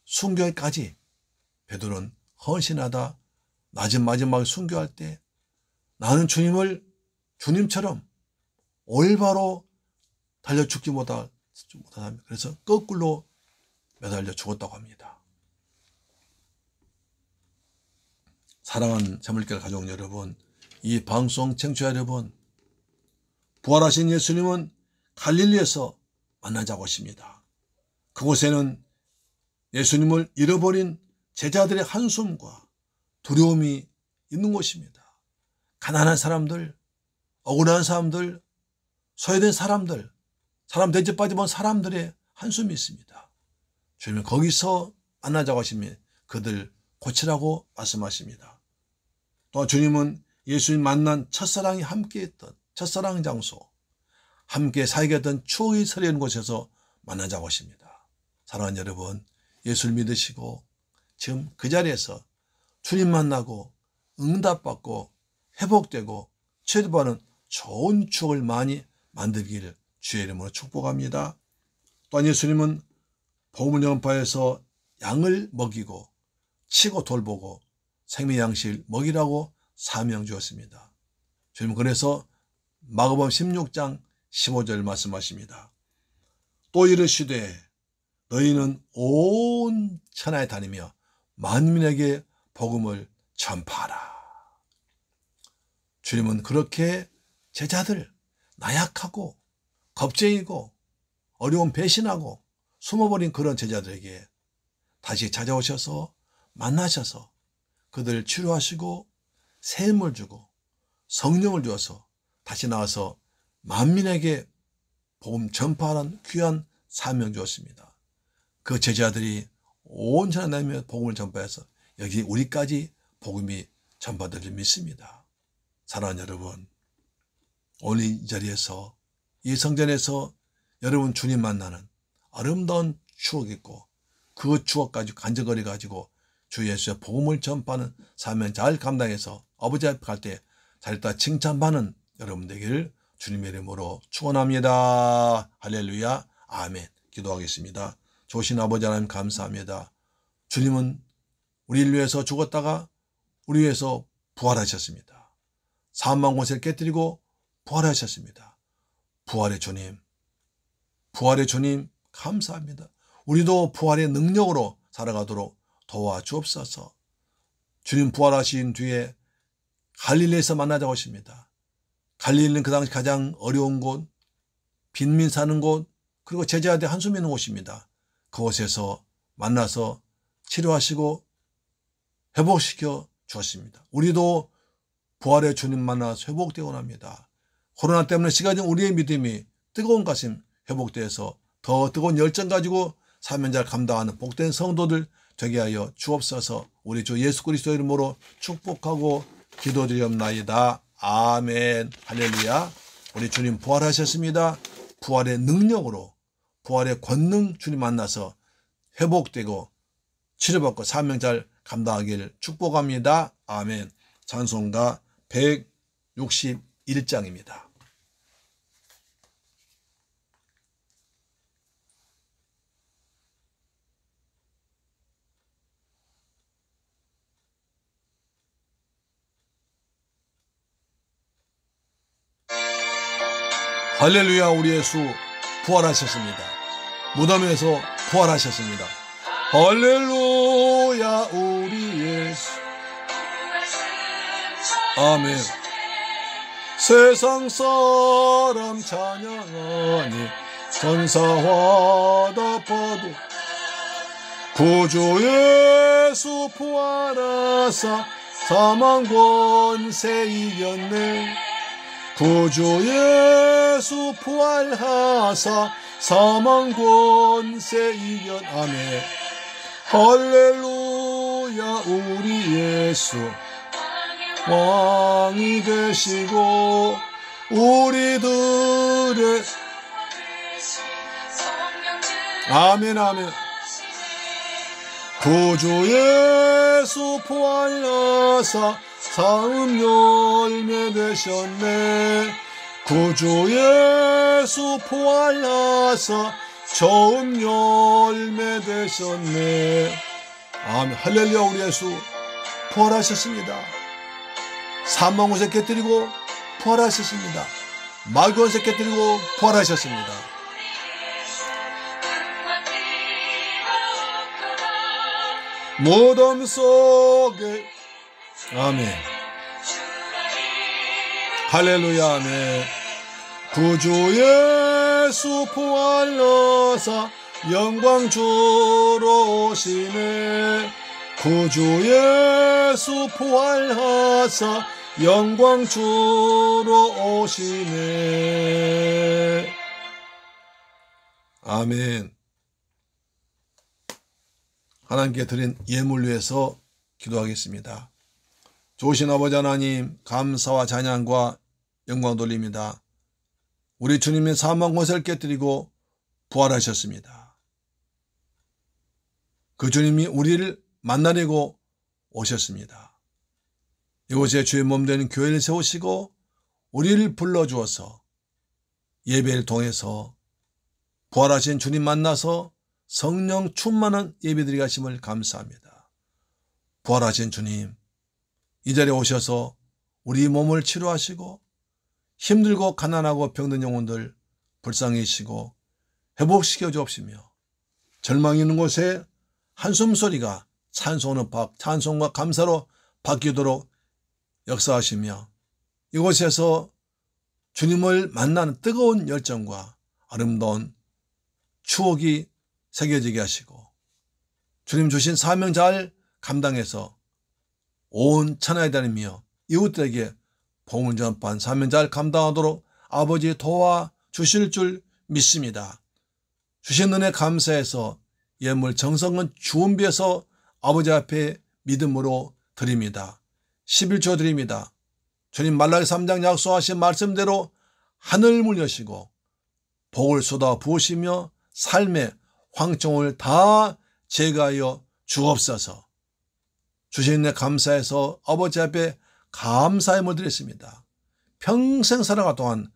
순교까지 베드로는 헌신하다 낮은 마지막에 순교할 때 나는 주님을 주님처럼 올바로 달려 죽지 못하다. 그래서 거꾸로 매달려 죽었다고 합니다. 사랑하는 재물결 가족 여러분, 이 방송 청취자 여러분, 부활하신 예수님은 갈릴리에서 만나자고 하십니다. 그곳에는 예수님을 잃어버린 제자들의 한숨과 두려움이 있는 곳입니다. 가난한 사람들, 억울한 사람들, 소외된 사람들, 사람 대접 빠져본 사람들의 한숨이 있습니다. 주님은 거기서 만나자고 하시며 그들 고치라고 말씀하십니다. 또 주님은 예수님 만난 첫사랑이 함께했던 첫사랑 장소, 함께 사역했던 추억이 서리는 곳에서 만나자고 하십니다. 사랑하는 여러분, 예수를 믿으시고 지금 그 자리에서 주님 만나고 응답받고 회복되고 치료받는 좋은 추억을 많이 만들기를 주의 이름으로 축복합니다. 또한 예수님은 복음을 전파해서 양을 먹이고 치고 돌보고 생명의 양식을 먹이라고 사명 주었습니다. 주님은 그래서 마가복음 16장 15절 말씀하십니다. 또 이르시되 너희는 온 천하에 다니며 만민에게 복음을 전파하라. 주님은 그렇게 제자들, 나약하고 겁쟁이고 어려운 배신하고 숨어버린 그런 제자들에게 다시 찾아오셔서 만나셔서 그들을 치료하시고 샘을 주고 성령을 주어서 다시 나와서 만민에게 복음 전파하는 귀한 사명 주었습니다. 그 제자들이 온 천하 다니며 복음을 전파해서 여기 우리까지 복음이 전파될 줄 믿습니다. 사랑하는 여러분, 오늘 이 자리에서 이 성전에서 여러분 주님 만나는 아름다운 추억이 있고 그 추억 가지고 간절거리 가지고 주 예수의 복음을 전파하는 사명 잘 감당해서 아버지 앞에 갈 때 잘했다 칭찬받는 여러분 되기를 주님의 이름으로 축원합니다. 할렐루야. 아멘. 기도하겠습니다. 좋으신 아버지 하나님 감사합니다. 주님은 우리를 위해서 죽었다가 우리 위해서 부활하셨습니다. 사망 권세를 깨뜨리고 부활하셨습니다. 부활의 주님 감사합니다. 우리도 부활의 능력으로 살아가도록 도와주옵소서. 주님 부활하신 뒤에 갈릴리에서 만나자고 하십니다. 갈릴리는 그 당시 가장 어려운 곳, 빈민 사는 곳, 그리고 제자들 한숨 있는 곳입니다. 그곳에서 만나서 치료하시고 회복시켜 주었습니다. 우리도 부활의 주님 만나서 회복되곤 합니다. 코로나 때문에 시간이 우리의 믿음이 뜨거운 가슴 회복되어서 더 뜨거운 열정 가지고 사명자를 감당하는 복된 성도들 되게 하여 주옵소서. 우리 주 예수 그리스도 이름으로 축복하고 기도드리옵나이다. 아멘. 할렐루야. 우리 주님 부활하셨습니다. 부활의 능력으로 부활의 권능 주님 만나서 회복되고 치료받고 사명자를 감당하기를 축복합니다. 아멘. 찬송가 161장입니다. 할렐루야. 우리 예수 부활하셨습니다. 무덤에서 부활하셨습니다. 할렐루야. 우리 예수 아멘. 세상 사람 찬양하니 전사화다 파도 구주 예수 부활하사 사망 권세 이겼네. 구주 예수 부활하사 사망 권세 이겼. 아멘. 할렐루야. 우리 예수 왕이 되시고 우리들의 아멘 아멘. 구주 예수 부활하사 사음 열매 되셨네. 구주 예수 부활하사 처음 열매 되셨네. 아멘. 할렐루야. 우리 예수 부활하셨습니다. 사망 권세 깨뜨리고 부활하셨습니다. 마귀 권세 깨뜨리고 부활하셨습니다. 무덤 속에 아멘. 할렐루야. 아멘. 구주 예수 부활하사 영광 주러 오시네. 구주 예수 부활하사 영광 주러 오시네. 아멘. 하나님께 드린 예물 위해서 기도하겠습니다. 좋으신 아버지 하나님, 감사와 찬양과 영광 돌립니다. 우리 주님의 사망 권세를 깨뜨리고 부활하셨습니다. 그 주님이 우리를 만나려고 오셨습니다. 이곳에 주의 몸되는 교회를 세우시고 우리를 불러주어서 예배를 통해서 부활하신 주님 만나서 성령 충만한 예배드리게 하심을 감사합니다. 부활하신 주님, 이 자리에 오셔서 우리 몸을 치료하시고 힘들고 가난하고 병든 영혼들 불쌍히시고 회복시켜 주옵시며 절망이 있는 곳에 한숨소리가 찬송과 감사로 바뀌도록 역사하시며 이곳에서 주님을 만나는 뜨거운 열정과 아름다운 추억이 새겨지게 하시고 주님 주신 사명 잘 감당해서 온 천하에 다니며 이웃들에게 복음을 전파한 사명 잘 감당하도록 아버지 도와주실 줄 믿습니다. 주신 은혜 감사해서 예물 정성은 준비해서 아버지 앞에 믿음으로 드립니다. 11조 드립니다. 주님 말라기 3장 약속하신 말씀대로 하늘 문 여시고 복을 쏟아 부으시며 삶의 황청을 다 제거하여 주옵소서. 주신 내 감사해서 아버지 앞에 감사의 물 드렸습니다. 평생 살아가 동안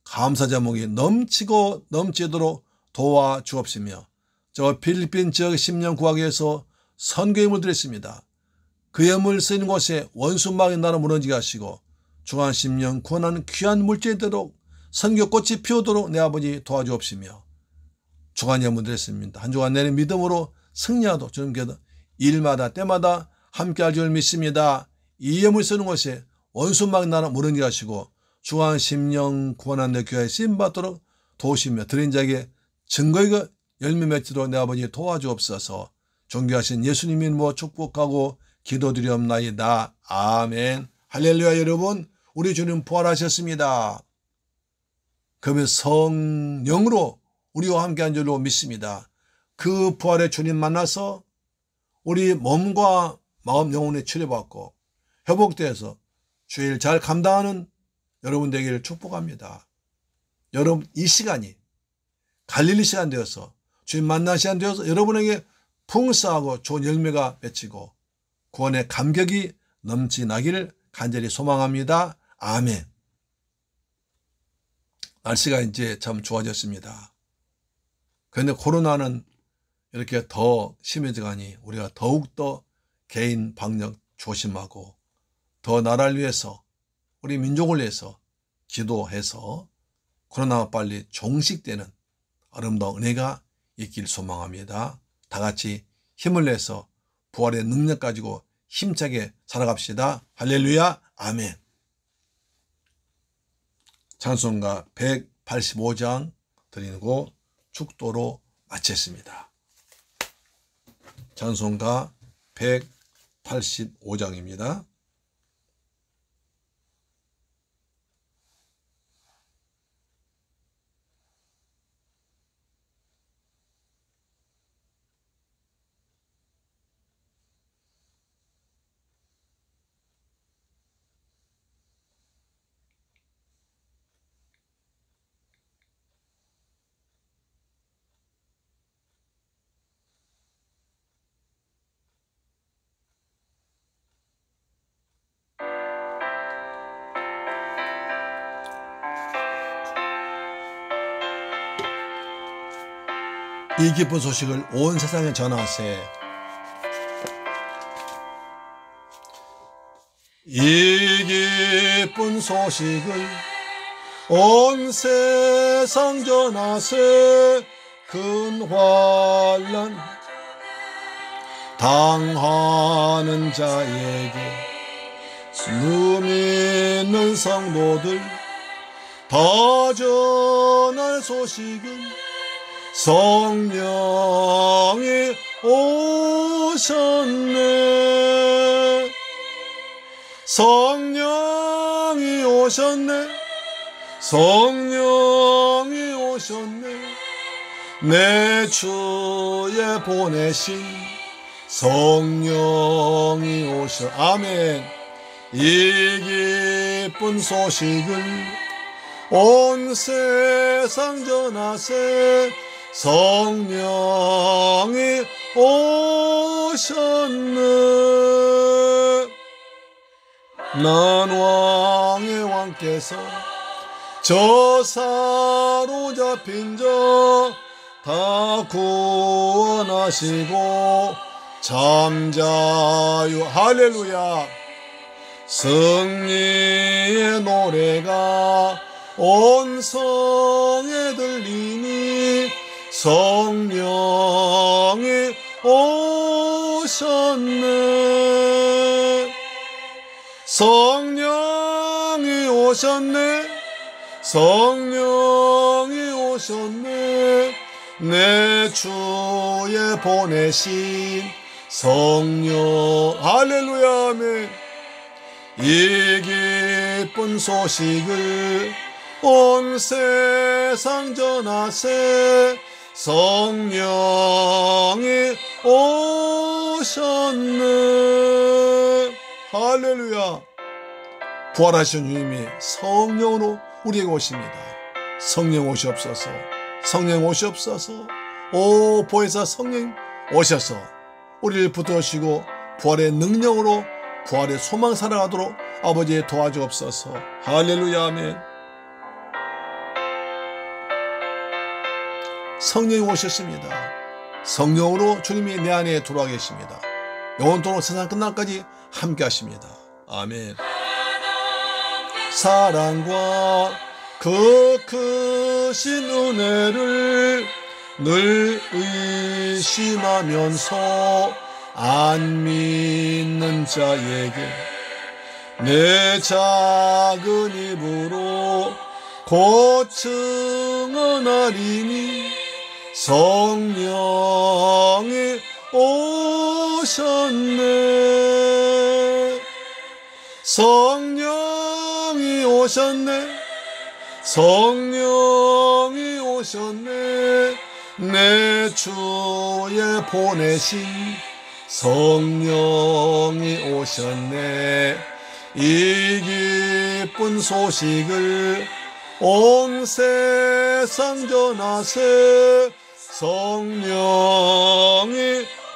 감사 제목이 넘치고 넘치도록 도와주옵시며 저 필리핀 지역 10년 구하기 위해서 선교의 물 드렸습니다. 그의 물 쓰이는 곳에 원수막이 나라 무너지게 하시고 중한 10년 구원하는 귀한 물질이 되도록 선교꽃이 피우도록 내 아버지 도와주옵시며 주간 예물 드렸습니다. 한 주간 내내 믿음으로 승리하도록 주님께서 일마다 때마다 함께할 줄 믿습니다. 이 예물 쓰는 곳에 원수막 나라 무너지게 하시고 주간 10년 구원한 내 교회에 쓰임받도록 도우시며 드린 자에게 증거의 열매 맺도록 내 아버지 도와주옵소서. 존귀하신 예수님 이름으로 축복하고 기도드리옵나이다. 아멘. 할렐루야. 여러분, 우리 주님 부활하셨습니다. 그러면 성령으로 우리와 함께한 줄로 믿습니다. 그 부활의 주님 만나서 우리 몸과 마음 영혼에 치료받고 회복되어서 주일 잘 감당하는 여러분 되기를 축복합니다. 여러분 이 시간이 갈릴리 시간 되어서 주님 만난 시간 되어서 여러분에게 풍성하고 좋은 열매가 맺히고 구원의 감격이 넘치나기를 간절히 소망합니다. 아멘. 날씨가 이제 참 좋아졌습니다. 그런데 코로나는 이렇게 더 심해져가니 우리가 더욱더 개인 방역 조심하고 더 나라를 위해서 우리 민족을 위해서 기도해서 코로나가 빨리 종식되는 아름다운 은혜가 있길 소망합니다. 다 같이 힘을 내서 부활의 능력 가지고 힘차게 살아갑시다. 할렐루야. 아멘. 찬송가 185장 드리고 축도로 마쳤습니다. 찬송가 185장입니다. 이 기쁜 소식을 온 세상에 전하세. 이 기쁜 소식을 온 세상 전하세. 큰 환난 당하는 자에게 ぬ믿는 성도들 다 전할 소식은 성령이 오셨네. 성령이 오셨네. 성령이 오셨네. 내 주에 보내신 성령이 오셨. 아멘. 이 기쁜 소식을 온 세상 전하세. 성령이 오셨네. 난 왕의 왕께서 저 사로잡힌 자 다 구원하시고 잠자유. 할렐루야. 승리의 노래가 온 성에 들리니 성령이 오셨네. 성령이 오셨네. 성령이 오셨네. 내 주에 보내신 성령. 할렐루야. 아멘. 이 기쁜 소식을 온 세상 전하세. 성령이 오셨네. 할렐루야. 부활하신 주님이 성령으로 우리에게 오십니다. 성령 오시옵소서. 성령 오시옵소서. 오 보혜사 성령 오셔서 우리를 붙드시고 부활의 능력으로 부활의 소망 살아가도록 아버지 도와주옵소서. 할렐루야. 아멘. 성령이 오셨습니다. 성령으로 주님이 내 안에 들어와 계십니다. 영원토록 세상 끝날까지 함께 하십니다. 아멘. 사랑과 그 크신 은혜를 늘 의심하면서 안 믿는 자에게 내 작은 입으로 곧 증언하리니 성령이 오셨네. 성령이 오셨네. 성령이 오셨네. 내 주에 보내신 성령이 오셨네. 이 기쁜 소식을 온 세상 전하세. 성령이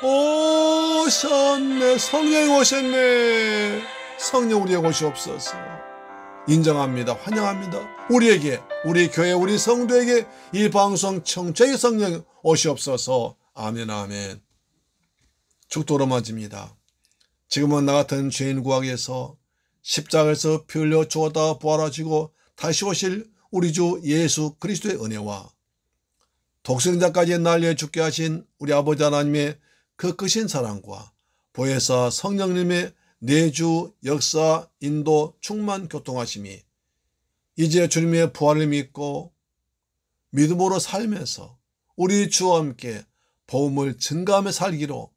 오셨네. 성령이 오셨네. 성령 우리에게 오시옵소서. 인정합니다. 환영합니다. 우리에게, 우리 교회, 우리 성도에게 이 방송 청취의 성령 오시옵소서. 아멘. 아멘. 죽도록 맞습니다. 지금은 나 같은 죄인 구하기에서 십자가에서 피 흘려 죽었다 부활하시고 다시 오실 우리 주 예수 그리스도의 은혜와 독생자까지 날려 죽게 하신 우리 아버지 하나님의 그 크신 사랑과 보혜사 성령님의 내주 역사 인도 충만 교통하심이 이제 주님의 부활을 믿고 믿음으로 살면서 우리 주와 함께 복음을 증가하며 살기로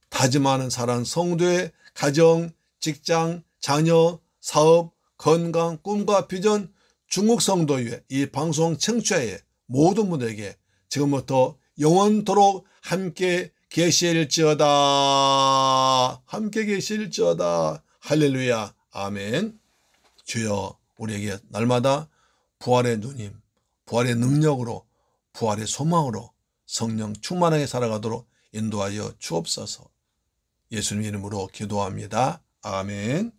다짐하는 사랑 성도의 가정, 직장, 자녀, 사업, 건강, 꿈과 비전, 중국 성도의 이 방송 청취자의 모든 분들에게 지금부터 영원토록 함께 계실지어다. 함께 계실지어다. 할렐루야. 아멘. 주여 우리에게 날마다 부활의 누님, 부활의 능력으로, 부활의 소망으로 성령 충만하게 살아가도록 인도하여 주옵소서. 예수님 이름으로 기도합니다. 아멘.